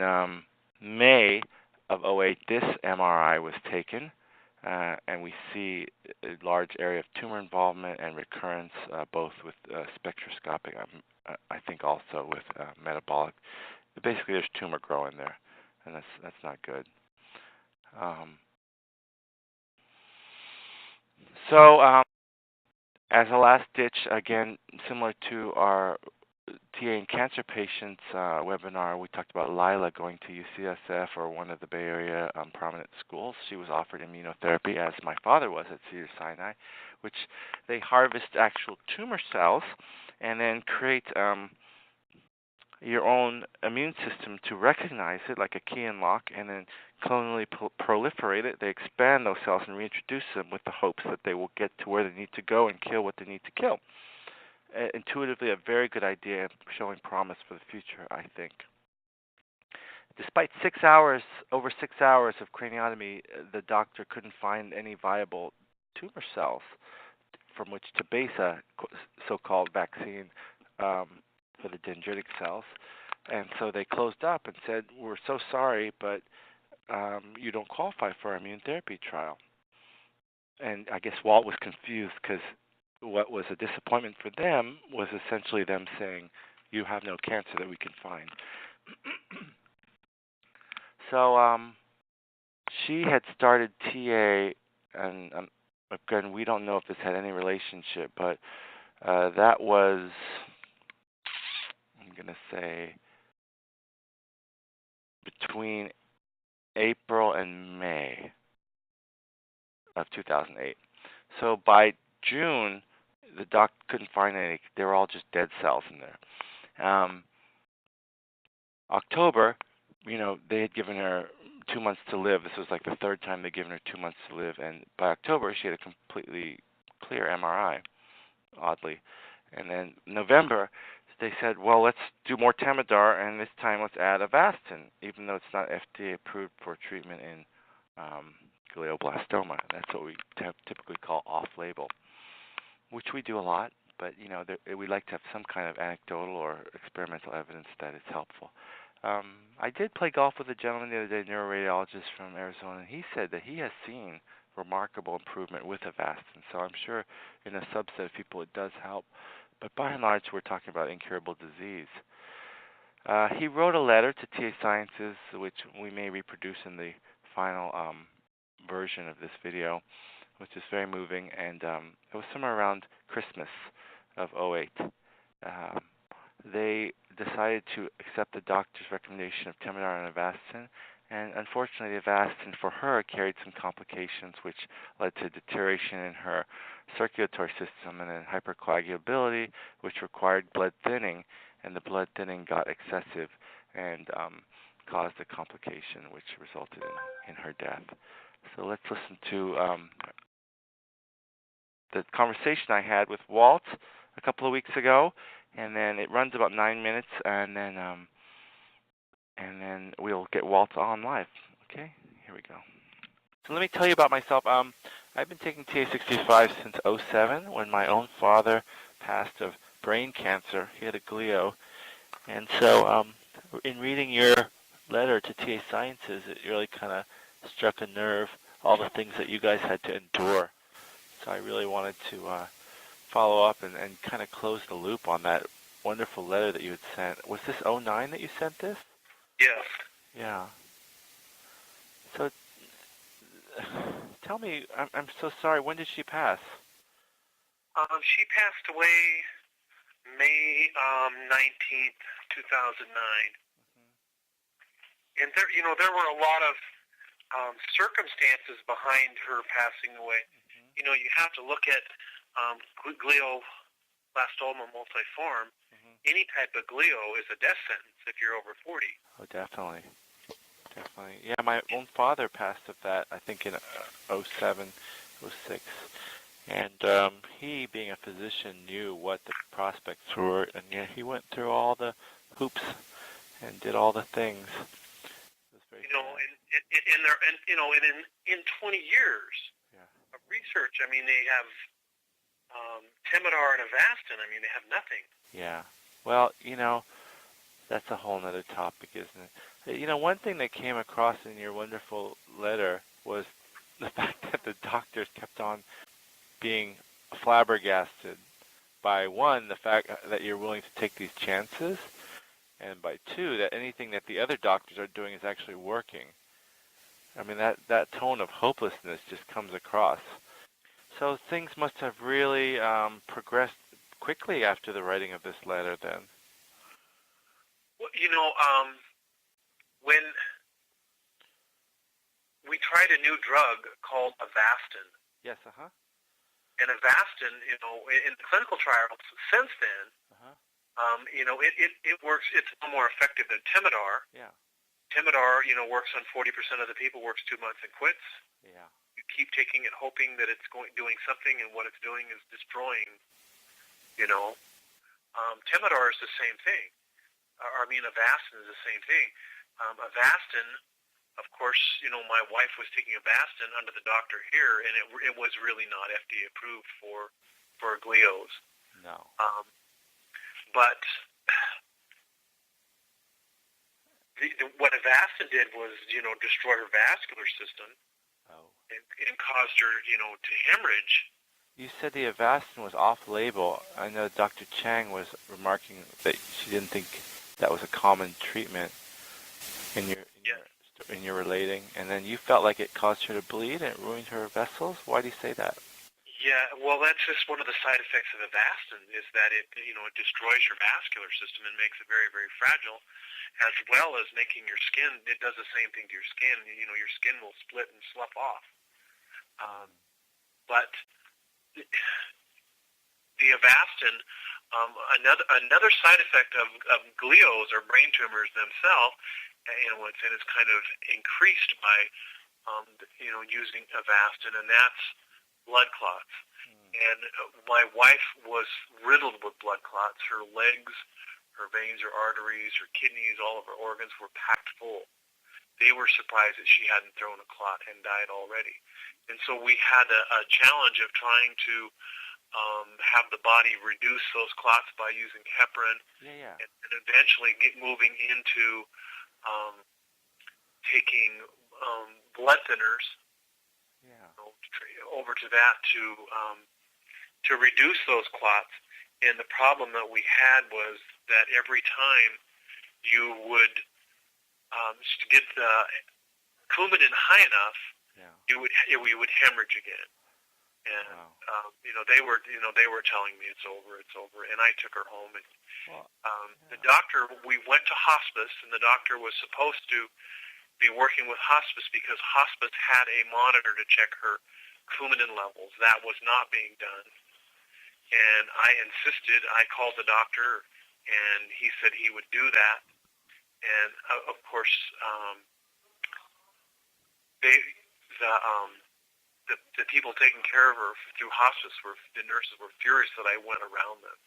B: May of 2008, this MRI was taken, and we see a large area of tumor involvement and recurrence, both with spectroscopic, I think also with metabolic. Basically, there's tumor growing there, and that's not good. So as a last ditch, again, similar to our TA and cancer patients webinar, we talked about Lila going to UCSF or one of the Bay Area prominent schools. She was offered immunotherapy, as my father was at Cedars-Sinai, which they harvest actual tumor cells and then create your own immune system to recognize it like a key and lock, and then clonally proliferate it. They expand those cells and reintroduce them with the hopes that they will get to where they need to go and kill what they need to kill. Intuitively, a very good idea, showing promise for the future, I think. Despite over 6 hours of craniotomy, the doctor couldn't find any viable tumor cells from which to base a so-called vaccine for the dendritic cells. And so they closed up and said, "We're so sorry, but you don't qualify for our immune therapy trial." And I guess Walt was confused because what was a disappointment for them was essentially them saying, "You have no cancer that we can find." So she had started TA, and again, we don't know if this had any relationship, but that was, I'm going to say, between April and May of 2008. So by June, the doc couldn't find any. They were all just dead cells in there. October, they had given her 2 months to live. This was like the third time they'd given her 2 months to live. And by October, she had a completely clear MRI, oddly. And then November, they said, well, let's do more Temodar, and this time let's add Avastin, even though it's not FDA approved for treatment in glioblastoma. That's what we typically call off-label, which we do a lot, but we like to have some kind of anecdotal or experimental evidence that it's helpful. I did play golf with a gentleman the other day, a neuroradiologist from Arizona, and he said that he has seen remarkable improvement with Avastin. So I'm sure in a subset of people it does help. But by and large, we're talking about incurable disease. He wrote a letter to TA Sciences, which we may reproduce in the final version of this video, which is very moving, and it was somewhere around Christmas of '08. They decided to accept the doctor's recommendation of Temodar and Avastin, and unfortunately the Avastin for her carried some complications which led to deterioration in her circulatory system and then hypercoagulability, which required blood thinning, and the blood thinning got excessive and caused a complication which resulted in her death. So let's listen to the conversation I had with Walt a couple of weeks ago, and then it runs about 9 minutes, and then we'll get Walt on live. Okay, here we go. So let me tell you about myself. I've been taking TA65 since '07 when my own father passed of brain cancer. He had a glio, and so in reading your letter to TA Sciences, it really kind of struck a nerve, all the things that you guys had to endure. So I really wanted to follow up and kind of close the loop on that wonderful letter that you had sent. Was this '09 that you sent this?
E: Yes.
B: Yeah. So tell me, I'm so sorry, when did she pass?
E: She passed away May 19th, 2009. And there were a lot of circumstances behind her passing away. You know, you have to look at glioblastoma multiforme. Any type of glio is a death sentence if you're over 40.
B: Oh, definitely. Definitely. Yeah, my own father passed of that, I think, in '07, '06. And he, being a physician, knew what the prospects were, and yeah, he went through all the hoops and did all the things. It was very
E: you know,
B: sad.
E: and in 20 years of research, I mean, they have Temodar and Avastin. I mean, they have nothing.
B: Yeah. Well, you know, that's a whole other topic, isn't it? You know, one thing that came across in your wonderful letter was the fact that the doctors kept on being flabbergasted by, one, the fact that you're willing to take these chances, and by two, that anything that the other doctors are doing is actually working. I mean, that tone of hopelessness just comes across. So things must have really progressed quickly after the writing of this letter then.
E: Well, you know, when we tried a new drug called Avastin,
B: Yes,
E: and Avastin, you know, in the clinical trials since then, you know, it works. It's a little more effective than Temodar.
B: Yeah.
E: Temodar, you know, works on 40% of the people, works 2 months and quits.
B: Yeah.
E: You keep taking it, hoping that it's doing something, and what it's doing is destroying. You know, Temodar is the same thing. Avastin is the same thing. Avastin, of course, you know, my wife was taking Avastin under the doctor here, and it was really not FDA approved for glios.
B: No.
E: But what Avastin did was, you know, destroy her vascular system and caused her, you know, to hemorrhage.
B: You said the Avastin was off-label. I know Dr. Chang was remarking that she didn't think that was a common treatment in your relating, and then you felt like it caused her to bleed and it ruined her vessels. Why do you say that?
E: Yeah, well, that's just one of the side effects of Avastin is that it, you know, it destroys your vascular system and makes it very, very fragile, as well as making your skin. It does the same thing to your skin. You know, your skin will split and slough off. But the Avastin, another side effect of glios or brain tumors themselves, you know, it's kind of increased by, you know, using Avastin, and that's blood clots. And my wife was riddled with blood clots. Her legs, her veins, her arteries, her kidneys, all of her organs were packed full. They were surprised that she hadn't thrown a clot and died already. And so we had a challenge of trying to have the body reduce those clots by using heparin, and eventually get moving into taking blood thinners, over to that to reduce those clots. And the problem that we had was that every time you would to get the Coumadin high enough,
B: Yeah.
E: you would hemorrhage again. And
B: Wow.
E: they were telling me it's over, and I took her home. And
B: Well,
E: the doctor, we went to hospice, and the doctor was supposed to be working with hospice because hospice had a monitor to check her Coumadin levels. That was not being done. And I insisted. I called the doctor, and he said he would do that. And of course, the people taking care of her through hospice the nurses were furious that I went around them.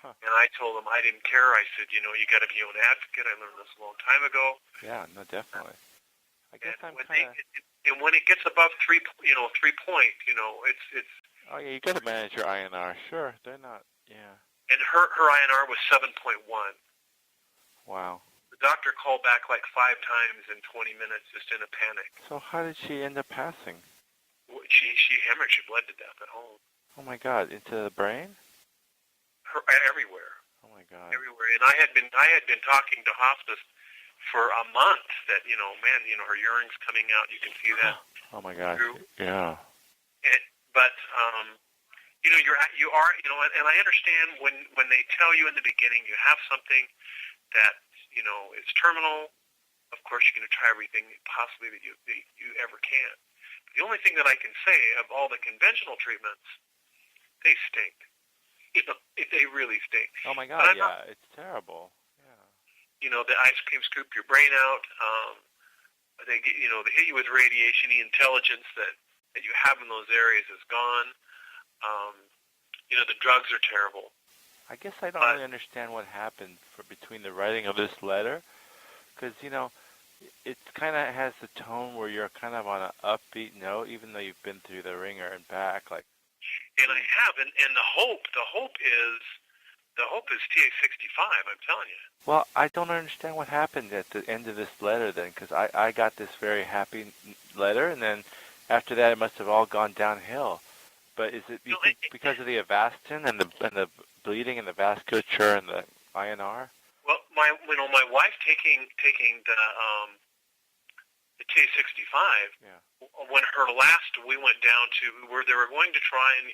B: Huh.
E: And I told them I didn't care. I said, you got to be your own advocate. I learned this a long time ago.
B: yeah, no, definitely. I guess
E: And
B: I'm kind of.
E: and when it gets above 3 point, it's.
B: Oh yeah, you got to manage your INR. Sure, they're not. Yeah.
E: And her INR was 7.1.
B: Wow.
E: The doctor called back like 5 times in 20 minutes, just in a panic.
B: So how did she end up passing?
E: She hemorrhaged. She bled to death at home.
B: Oh my God, into the brain?
E: Everywhere.
B: Oh my God.
E: Everywhere. And I had been talking to hospice for a month that her urine's coming out. You can see that.
B: Oh my God.
E: Through.
B: Yeah.
E: But you are, and I understand when they tell you in the beginning you have something that is terminal. Of course, you're going to try everything possibly that you ever can. The only thing that I can say of all the conventional treatments, they stink. They really stink.
B: Oh my God. Yeah, it's terrible. Yeah.
E: The ice cream scoop your brain out. They hit you with radiation. The intelligence that you have in those areas is gone. The drugs are terrible.
B: I guess I don't really understand what happened between the writing of this letter, because it kind of has the tone where you're kind of on an upbeat note, even though you've been through the ringer and back. Like,
E: and I have, and the hope is TA65. I'm telling you.
B: well, I don't understand what happened at the end of this letter then, because I got this very happy letter, and then after that it must have all gone downhill. But is it think because of the Avastin and the bleeding and the vasculature and the INR?
E: Well, my wife taking the T65.
B: Yeah.
E: When we went down to where they were going to try and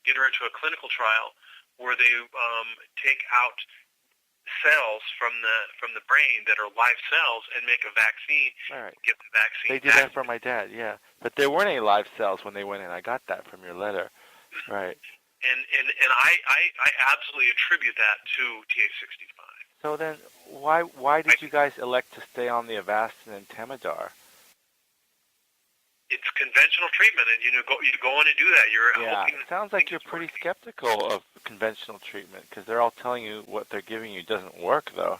E: get her into a clinical trial where they take out cells from the brain that are live cells and make a vaccine.
B: All right.
E: Get the vaccine.
B: They did that for my dad, yeah. But there weren't any live cells when they went in. I got that from your letter. Right.
E: And I absolutely attribute that to TA65.
B: So then, why did you guys elect to stay on the Avastin and Temodar?
E: It's conventional treatment, and you go in and do that. You're hoping.
B: It sounds like you're pretty skeptical of conventional treatment because they're all telling you what they're giving you doesn't work, though.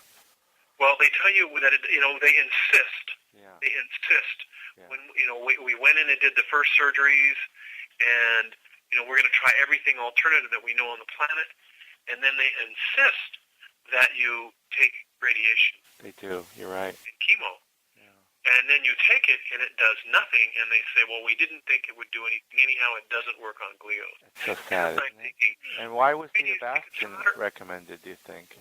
E: Well, they tell you that they insist.
B: Yeah.
E: They insist.
B: Yeah.
E: When we went in and did the first surgeries, and we're going to try everything alternative that we know on the planet, and then they insist that you take radiation.
B: They do. You're right.
E: And chemo. And then you take it, and it does nothing, and they say, well, we didn't think it would do anything. Anyhow, it doesn't work on glios.
B: It's so sad, isn't it? And why was the Avastin recommended, do you think?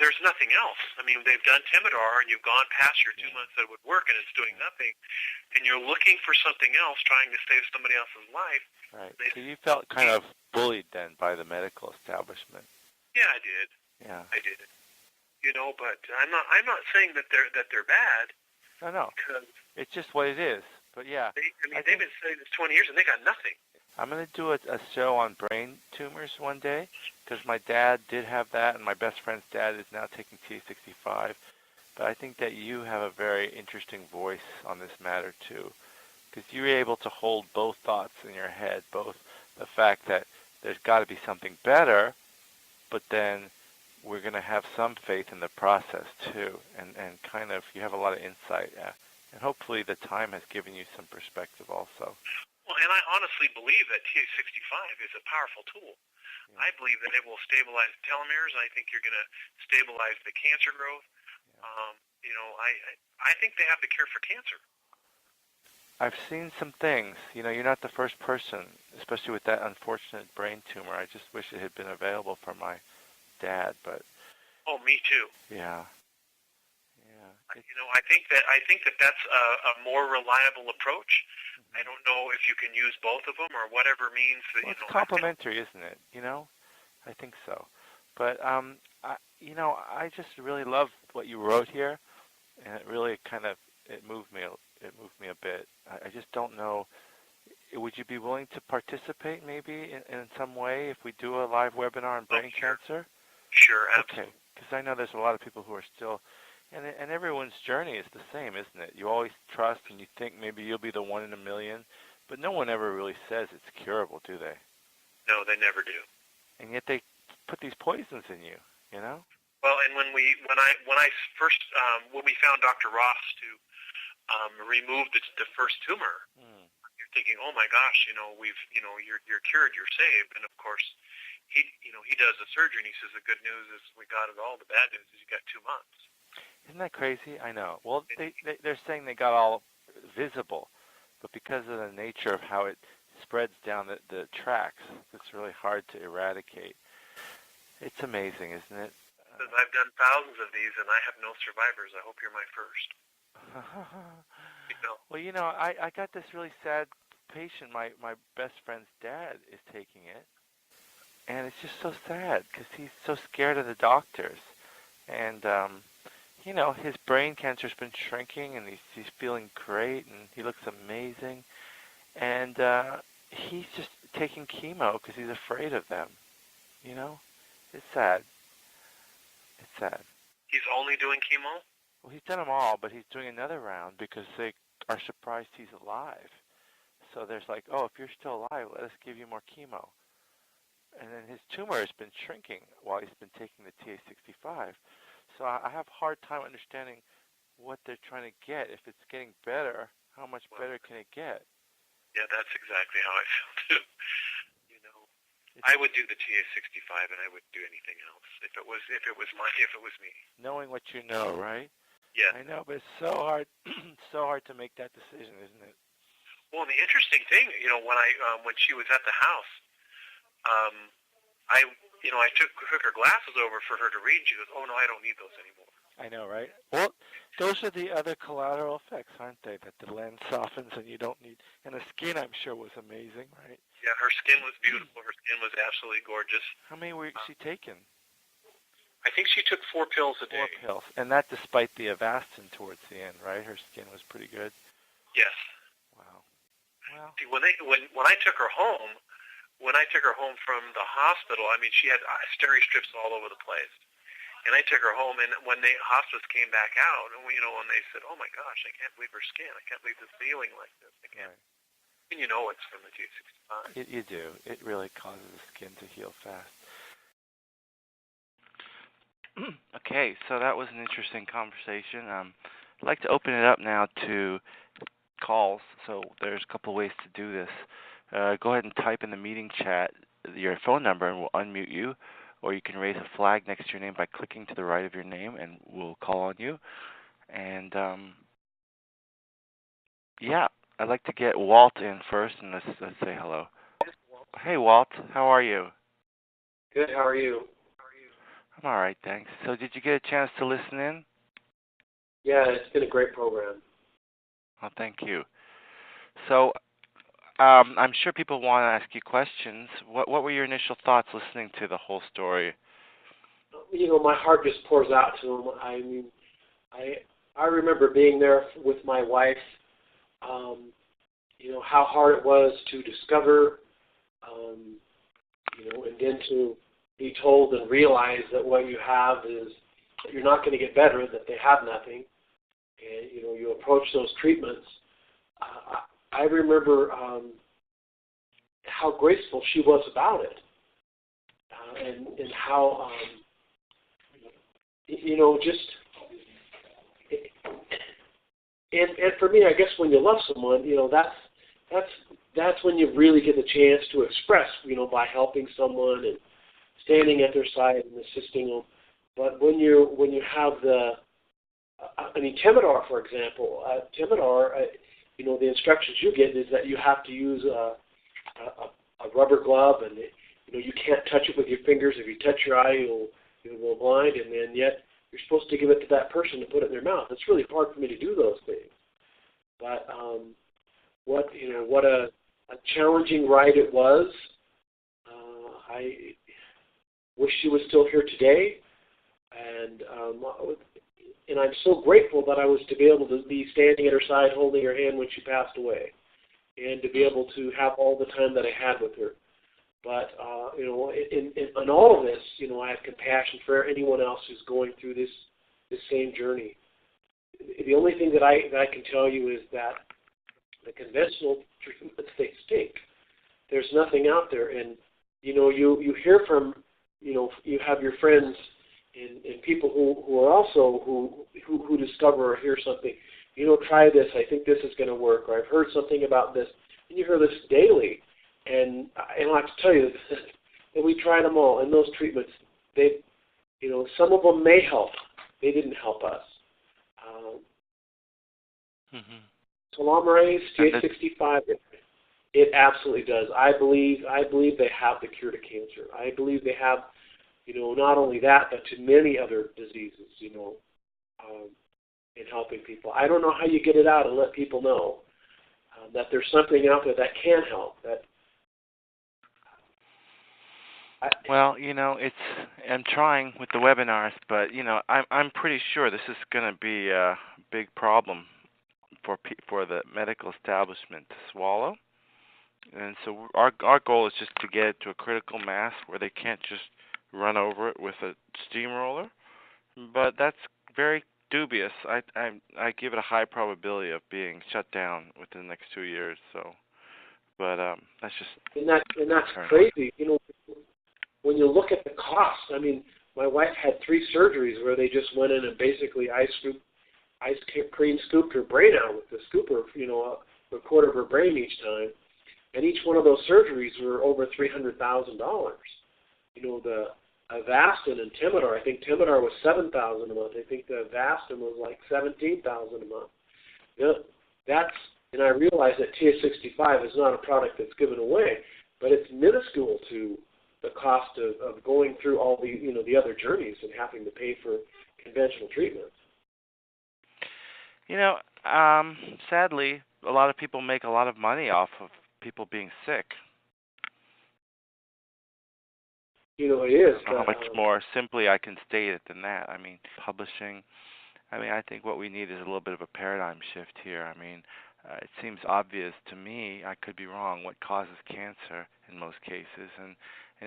E: There's nothing else. I mean, they've done Temodar, and you've gone past your 2 months that it would work, and it's doing nothing. And you're looking for something else, trying to save somebody else's life.
B: Right. So you felt kind of bullied then by the medical establishment.
E: Yeah, I did.
B: Yeah.
E: I did. But I'm not saying that they're bad.
B: No. It's just what it is. But yeah.
E: They've been saying this 20 years and they got nothing.
B: I'm going to do a show on brain tumors one day because my dad did have that, and my best friend's dad is now taking T65. But I think that you have a very interesting voice on this matter too, because you're able to hold both thoughts in your head, both the fact that there's got to be something better, but then we're going to have some faith in the process too, and kind of you have a lot of insight, and hopefully the time has given you some perspective also.
E: Well, and I honestly believe that Th65 is a powerful tool. Yeah. I believe that it will stabilize telomeres. I think you're going to stabilize the cancer growth. Yeah. I think they have the cure for cancer.
B: I've seen some things. You're not the first person, especially with that unfortunate brain tumor. I just wish it had been available for my dad, but
E: Oh, me too.
B: Yeah.
E: I think that that's a more reliable approach. I don't know if you can use both of them or whatever means that.
B: Well, it's complementary, isn't it? I think so. But I just really love what you wrote here, and it really it moved me. It moved me a bit. I just don't know. Would you be willing to participate maybe in some way if we do a live webinar on brain cancer?
E: Sure, absolutely.
B: Okay, because I know there's a lot of people who are still, and everyone's journey is the same, isn't it? You always trust and you think maybe you'll be the one in a million, but no one ever really says it's curable, do they?
E: No, they never do.
B: And yet they put these poisons in you,
E: Well, and when we found Dr. Ross to remove the first tumor, you're thinking, oh my gosh, you're cured, you're saved, and of course, he does the surgery and he says the good news is we got it all, the bad news is you got 2 months.
B: Isn't that crazy? I know. Well, they're saying they got all visible, but because of the nature of how it spreads down the tracks, it's really hard to eradicate. It's amazing, isn't it?
E: I've done thousands of these, and I have no survivors. I hope you're my first.
B: Well, I got this really sad patient. My best friend's dad is taking it, and it's just so sad because he's so scared of the doctors. And, his brain cancer's been shrinking, and he's feeling great, and he looks amazing. And he's just taking chemo because he's afraid of them. It's sad. It's sad.
E: He's only doing chemo?
B: Well, he's done them all, but he's doing another round because they are surprised he's alive. So there's like, oh, if you're still alive, let us give you more chemo. And then his tumor has been shrinking while he's been taking the TA65. So I have a hard time understanding what they're trying to get. If it's getting better, how much better can it get?
E: Yeah, that's exactly how I feel too. I would do the TA65, and I wouldn't do anything else if it was me.
B: Knowing what you know, right?
E: Yeah.
B: I know, but it's so hard, so hard to make that decision, isn't it?
E: Well, the interesting thing, when she was at the house, I took her glasses over for her to read. She goes, "Oh no, I don't need those anymore."
B: I know, right? Well, those are the other collateral effects, aren't they? That the lens softens and you don't need. And the skin, I'm sure, was amazing, right?
E: Yeah, her skin was beautiful. Her skin was absolutely gorgeous.
B: How many were she taking?
E: I think she took 4 pills a day.
B: 4 pills, and that despite the Avastin towards the end, right? Her skin was pretty good.
E: Yes.
B: Wow. Well.
E: See, when I took her home, from the hospital, I mean, she had steri strips all over the place. And I took her home, and when the hospice came back out, and when they said, "Oh my gosh, I can't believe her skin. I can't believe this feeling like this." I can't. Right. And it's from the TA65.
B: You do. It really causes the skin to heal fast. Okay, so that was an interesting conversation. I'd like to open it up now to calls. So there's a couple ways to do this. Go ahead and type in the meeting chat your phone number, and we'll unmute you. Or you can raise a flag next to your name by clicking to the right of your name, and we'll call on you. And, I'd like to get Walt in first, and let's say hello. Hey, Walt. How are you?
F: Good. How are you?
B: I'm all right, thanks. So did you get a chance to listen in?
F: Yeah, it's been a great program.
B: Oh, thank you. So I'm sure people want to ask you questions. What were your initial thoughts listening to the whole story?
F: My heart just pours out to them. I mean, I remember being there with my wife, how hard it was to discover, and then to be told and realize that what you have is that you're not going to get better, that they have nothing. And, you approach those treatments. I remember how graceful she was about it, and how, and for me, I guess when you love someone, that's when you really get the chance to express, by helping someone and standing at their side and assisting them. But when you have Temodar, for example, the instructions you get is that you have to use a rubber glove, and you can't touch it with your fingers. If you touch your eye, go blind, and then yet you're supposed to give it to that person to put it in their mouth. It's really hard for me to do those things. But what a challenging ride it was. I wish she was still here today, and I'm so grateful that I was to be able to be standing at her side, holding her hand when she passed away, and to be able to have all the time that I had with her. But in all of this, I have compassion for anyone else who's going through this same journey. The only thing that I can tell you is that the conventional treatments, they stink. There's nothing out there, and you hear from you have your friends and people who are also who discover or hear something. Try this. I think this is going to work, or I've heard something about this, and you hear this daily. And I have to tell you that we tried them all, and those treatments, some of them may help. They didn't help us. Telomerase, TA65, it absolutely does. I believe they have the cure to cancer. I believe they have, not only that, but to many other diseases, in helping people. I don't know how you get it out and let people know that there's something out there that can help.
B: I'm trying with the webinars, but I'm pretty sure this is going to be a big problem for the medical establishment to swallow. And so our goal is just to get it to a critical mass where they can't just run over it with a steamroller. But that's very dubious. I give it a high probability of being shut down within the next 2 years. So, but that's just
F: and that's crazy. When you look at the cost, I mean, my wife had 3 surgeries where they just went in and basically ice cream scooped her brain out with the scooper, a quarter of her brain each time. And each one of those surgeries were over $300,000. The Avastin and Temodar, I think Temodar was $7,000 a month. I think the Avastin was like $17,000 a month. And I realize that TA65 is not a product that's given away, but it's minuscule to the cost of going through all the other journeys and having to pay for conventional treatments.
B: Sadly, a lot of people make a lot of money off of people being sick.
F: It is.
B: I don't know how much more simply I can state it than that. I mean, publishing. I think what we need is a little bit of a paradigm shift here. It seems obvious to me, I could be wrong, what causes cancer in most cases. And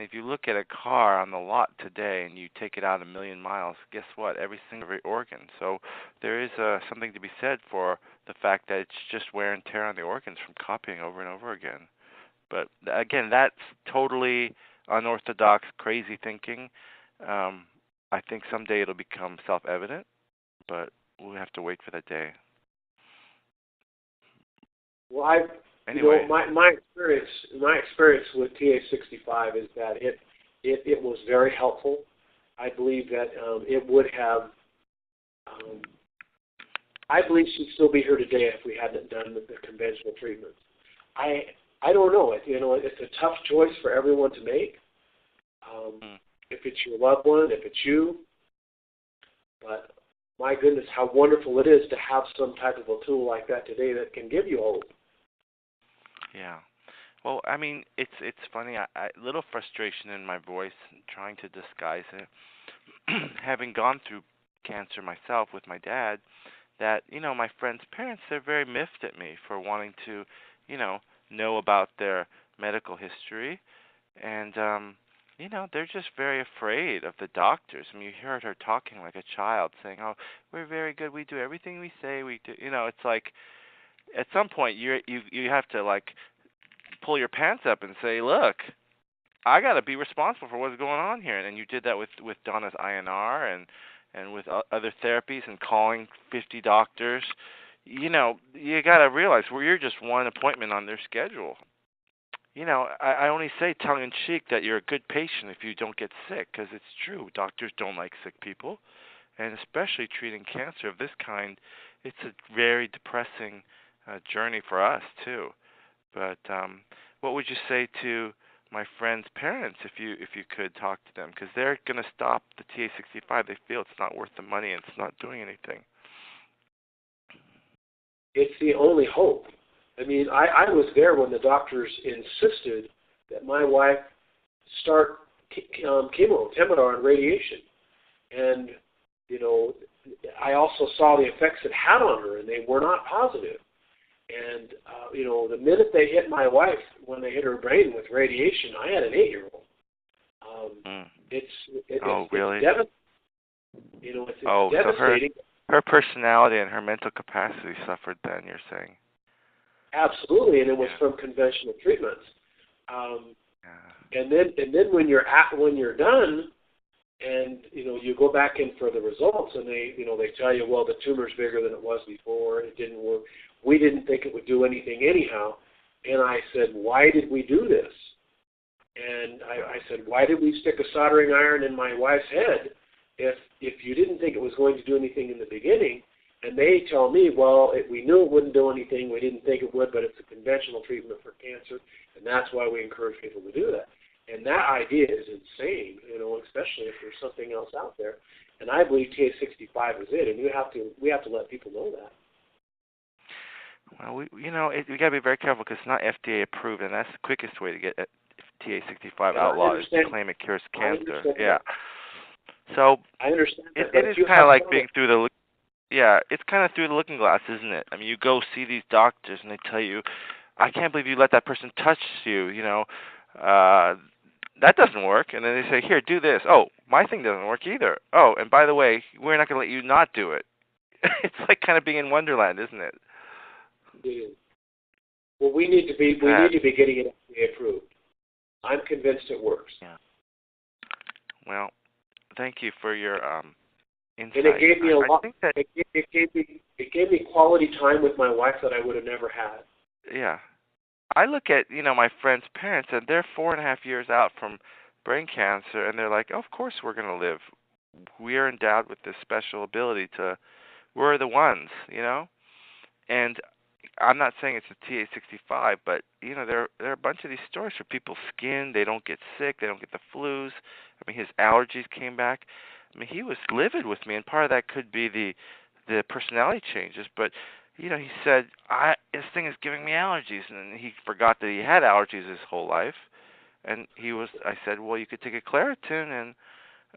B: if you look at a car on the lot today and you take it out 1,000,000 miles, guess what? Every organ. So there is something to be said for the fact that it's just wear and tear on the organs from copying over and over again. But again, that's totally unorthodox, crazy thinking. I think someday it'll become self-evident, but we'll have to wait for that day.
F: Well,
B: anyway,
F: my experience with TA65 is that it was very helpful. I believe that it would have. I believe she'd still be here today if we hadn't done the conventional treatments. I don't know. It's a tough choice for everyone to make. If it's your loved one, if it's you. But my goodness, how wonderful it is to have some type of a tool like that today that can give you hope.
B: Yeah. Well, it's funny. A little frustration in my voice, trying to disguise it. Having gone through cancer myself with my dad, that my friends' parents, they're very miffed at me for wanting to, know about their medical history, and they're just very afraid of the doctors. You heard her talking like a child, saying, "Oh, we're very good. We do everything we say we do." It's like at some point you have to pull your pants up and say, "Look, I got to be responsible for what's going on here." And you did that with Donna's INR and with other therapies and calling 50 doctors. You got to realize you're just one appointment on their schedule. I only say tongue-in-cheek that you're a good patient if you don't get sick, because it's true. Doctors don't like sick people, and especially treating cancer of this kind, it's a very depressing journey for us, too. But what would you say to my friends' parents if you could talk to them, because they're going to stop the TA65. They feel it's not worth the money and it's not doing anything.
F: It's the only hope. I mean, I was there when the doctors insisted that my wife start chemo, Temodar, and radiation. And, you know, I also saw the effects it had on her, and they were not positive. And, you know, the minute they hit my wife, when they hit her brain with radiation, I had an 8-year-old. It's
B: really?
F: devastating. You know, it's devastating.
B: So her personality and her mental capacity suffered then, you're saying?
F: Absolutely, and it was from conventional treatments. And then when you're done, and you know you go back in for the results, and they tell you, well, the tumor's bigger than it was before. It didn't work. We didn't think it would do anything anyhow. And I said, why did we do this? And I said, why did we stick a soldering iron in my wife's head if you didn't think it was going to do anything in the beginning? And they tell me, well, we knew it wouldn't do anything. We didn't think it would, but it's a conventional treatment for cancer, and that's why we encourage people to do that. And that idea is insane, you know, especially if there's something else out there. And I believe TA65 is it, and we have to let people know that.
B: Well, we got to be very careful because it's not FDA approved, and that's the quickest way to get TA65 outlawed is to claim it cures cancer. Yeah. So
F: I understand that,
B: it is kind of like being through the it's kind of through the looking glass, isn't it? I mean, you go see these doctors and they tell you, I can't believe you let that person touch you, you know. That doesn't work. And then they say, here, do this. Oh, my thing doesn't work either. Oh, and by the way, we're not going to let you not do it. It's like kind of being in Wonderland, isn't it?
F: It is. Well, we need to be getting it FDA approved. I'm convinced it works.
B: Yeah. Well, thank you for your insight.
F: And it gave me a lot. It gave me quality time with my wife that I would have never had.
B: Yeah. I look at, my friends' parents, and they're 4.5 years out from brain cancer, and they're like, oh, of course we're going to live. We are endowed with this special ability we're the ones, And I'm not saying it's a TA65, but, there are a bunch of these stories for people's skin. They don't get sick. They don't get the flus. I mean, his allergies came back. I mean, he was livid with me, and part of that could be the personality changes, but he said, this thing is giving me allergies, and he forgot that he had allergies his whole life. And I said, well, you could take a Claritin, and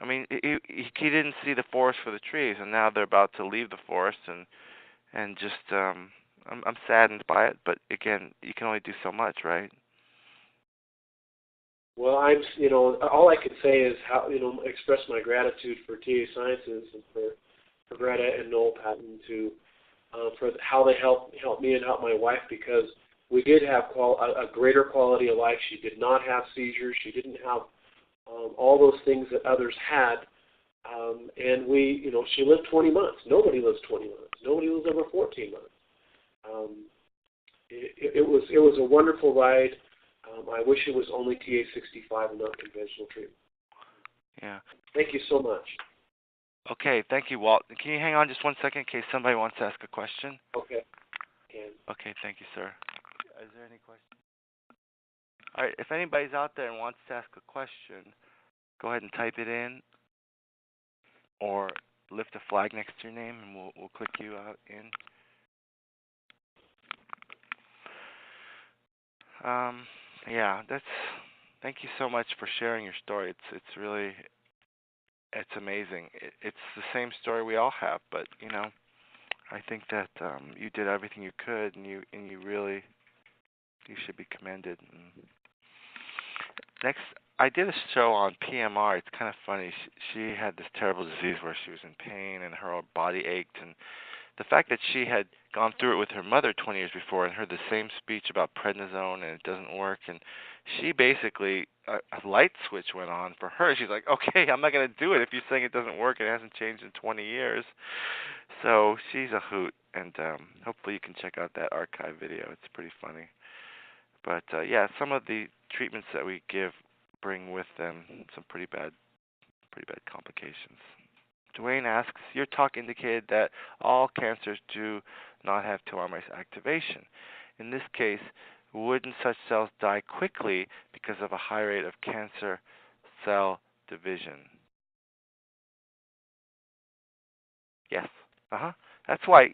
B: I mean, he didn't see the forest for the trees, and now they're about to leave the forest, and just I'm saddened by it. But again, you can only do so much, right?
F: Well, all I can say is how express my gratitude for TA Sciences and for Greta and Noel Patton for how they helped me and help my wife, because we did have a greater quality of life. She did not have seizures. She didn't have all those things that others had. And she lived 20 months. Nobody lives 20 months. Nobody lives over 14 months. It was a wonderful ride. I wish it was only TA65 and not conventional treatment.
B: Yeah.
F: Thank you so much.
B: Okay, thank you, Walt. Can you hang on just 1 second in case somebody wants to ask a question?
F: Okay.
B: Okay, thank you, sir. Is there any questions? All right, if anybody's out there and wants to ask a question, go ahead and type it in or lift a flag next to your name, and we'll click you out in. Thank you so much for sharing your story. It's amazing. It's the same story we all have, but I think that you did everything you could, and you should be commended. Next, I did a show on PMR. It's kind of funny. She had this terrible disease where she was in pain and her body ached, and the fact that she had gone through it with her mother 20 years before and heard the same speech about prednisone and it doesn't work, and she basically, a light switch went on for her. She's like, okay, I'm not going to do it if you're saying it doesn't work. It hasn't changed in 20 years. So she's a hoot, and hopefully you can check out that archive video. It's pretty funny. But, some of the treatments that we give bring with them some pretty bad complications. Dwayne asks, your talk indicated that all cancers do not have telomerase activation. In this case, wouldn't such cells die quickly because of a high rate of cancer cell division? Yes. That's why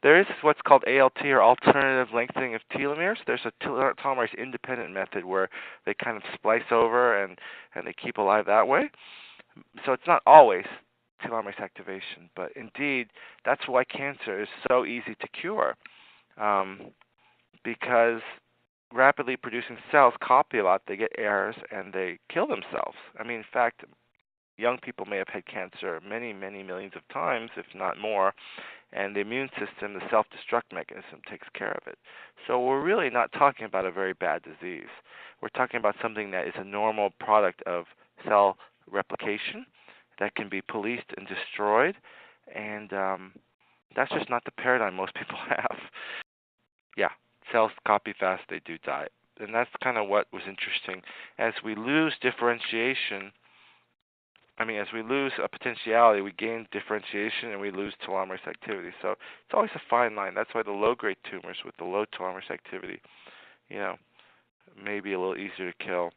B: there is what's called ALT, or alternative lengthening of telomeres. There's a telomerase independent method where they kind of splice over and they keep alive that way. So it's not always telomerase activation, but indeed that's why cancer is so easy to cure, because rapidly producing cells copy a lot, they get errors, and they kill themselves. I mean, in fact, young people may have had cancer many, many millions of times, if not more, and the immune system, the self-destruct mechanism, takes care of it. So we're really not talking about a very bad disease. We're talking about something that is a normal product of cell replication that can be policed and destroyed, and that's just not the paradigm most people have. Yeah, cells copy fast, they do die. And that's kind of what was interesting. As we lose differentiation, as we lose a potentiality, we gain differentiation and we lose telomerase activity. So it's always a fine line. That's why the low-grade tumors with the low telomerase activity, may be a little easier to kill.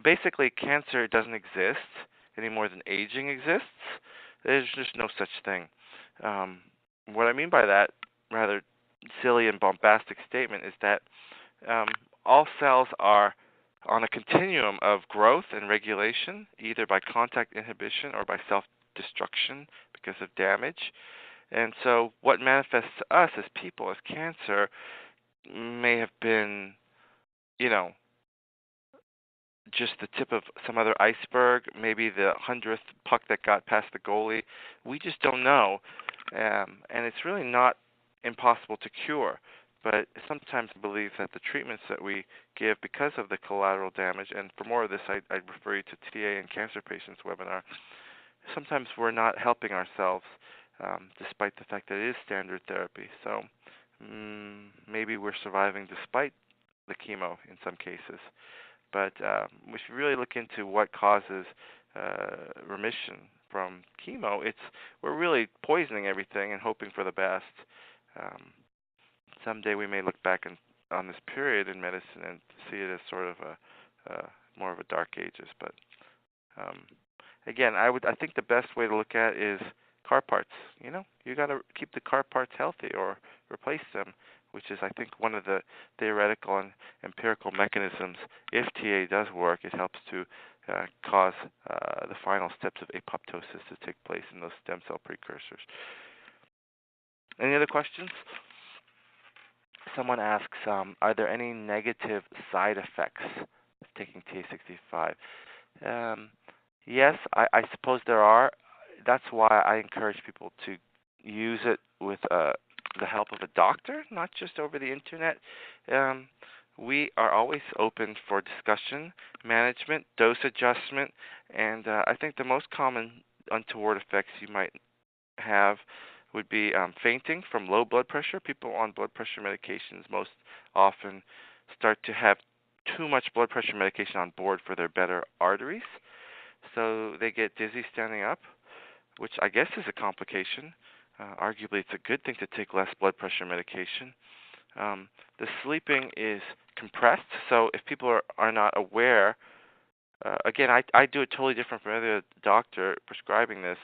B: Basically, cancer doesn't exist any more than aging exists. There's just no such thing. What I mean by that rather silly and bombastic statement is that all cells are on a continuum of growth and regulation, either by contact inhibition or by self-destruction because of damage. And so what manifests to us as people as cancer may have been, just the tip of some other iceberg, maybe the 100th puck that got past the goalie. We just don't know. And it's really not impossible to cure. But sometimes I believe that the treatments that we give because of the collateral damage, and for more of this, I'd refer you to TA and Cancer Patients webinar, sometimes we're not helping ourselves despite the fact that it is standard therapy. So maybe we're surviving despite the chemo in some cases. But we should really look into what causes remission from chemo. We're really poisoning everything and hoping for the best. Someday we may look back on this period in medicine and see it as sort of more of a dark ages. But again, I think the best way to look at it is car parts. You got to keep the car parts healthy or replace them, which is, I think, one of the theoretical and empirical mechanisms. If TA does work, it helps to cause the final steps of apoptosis to take place in those stem cell precursors. Any other questions? Someone asks, are there any negative side effects of taking TA65? Yes, I suppose there are. That's why I encourage people to use it with the help of a doctor, not just over the internet. We are always open for discussion, management, dose adjustment, and I think the most common untoward effects you might have would be fainting from low blood pressure. People on blood pressure medications most often start to have too much blood pressure medication on board for their better arteries. So they get dizzy standing up, which I guess is a complication. Arguably, it's a good thing to take less blood pressure medication. The sleeping is compressed, so if people are not aware, again, I do it totally different from every other doctor prescribing this,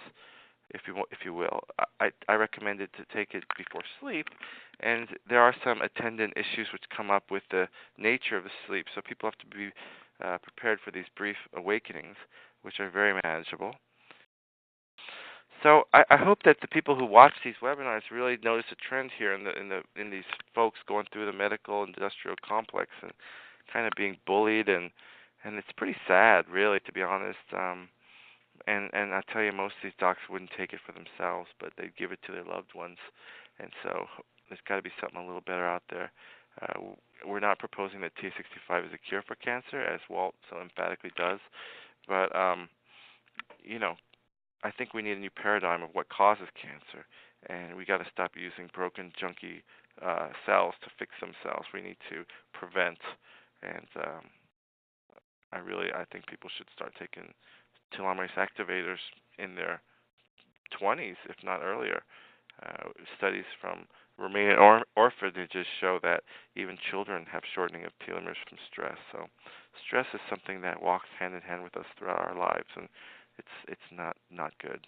B: if you will. I recommend it to take it before sleep, and there are some attendant issues which come up with the nature of the sleep, so people have to be prepared for these brief awakenings, which are very manageable. So I hope that the people who watch these webinars really notice a trend here in these folks going through the medical industrial complex and kind of being bullied, and it's pretty sad, really, to be honest. And I tell you, most of these docs wouldn't take it for themselves, but they'd give it to their loved ones. And so there's got to be something a little better out there. We're not proposing that T65 is a cure for cancer, as Walt so emphatically does, but I think we need a new paradigm of what causes cancer, and we got to stop using broken, junky cells to fix themselves. We need to prevent, and I think people should start taking telomerase activators in their 20s, if not earlier. Studies from Romanian orphanages show that even children have shortening of telomeres from stress. So stress is something that walks hand in hand with us throughout our lives, and it's not good.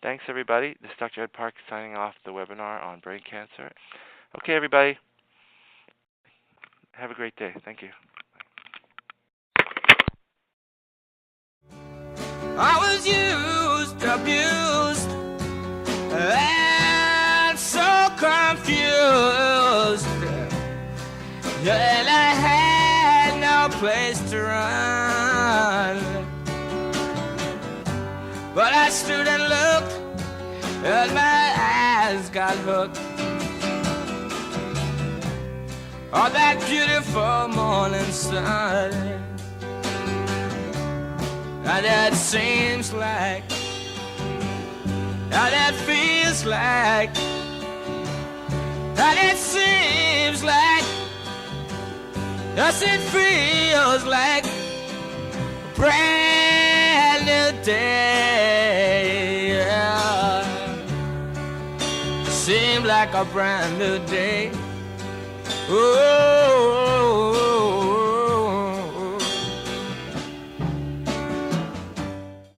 B: Thanks, everybody. This is Dr. Ed Park signing off the webinar on brain cancer. Okay, everybody. Have a great day. Thank you.
A: I was used, abused, and so confused, and I had no place to run. But I stood and looked, and my eyes got hooked on that beautiful morning sun. And it seems like, and it feels like, and it seems like, yes, it feels like a brand new day. Yeah. Seems like a brand new day. Oh.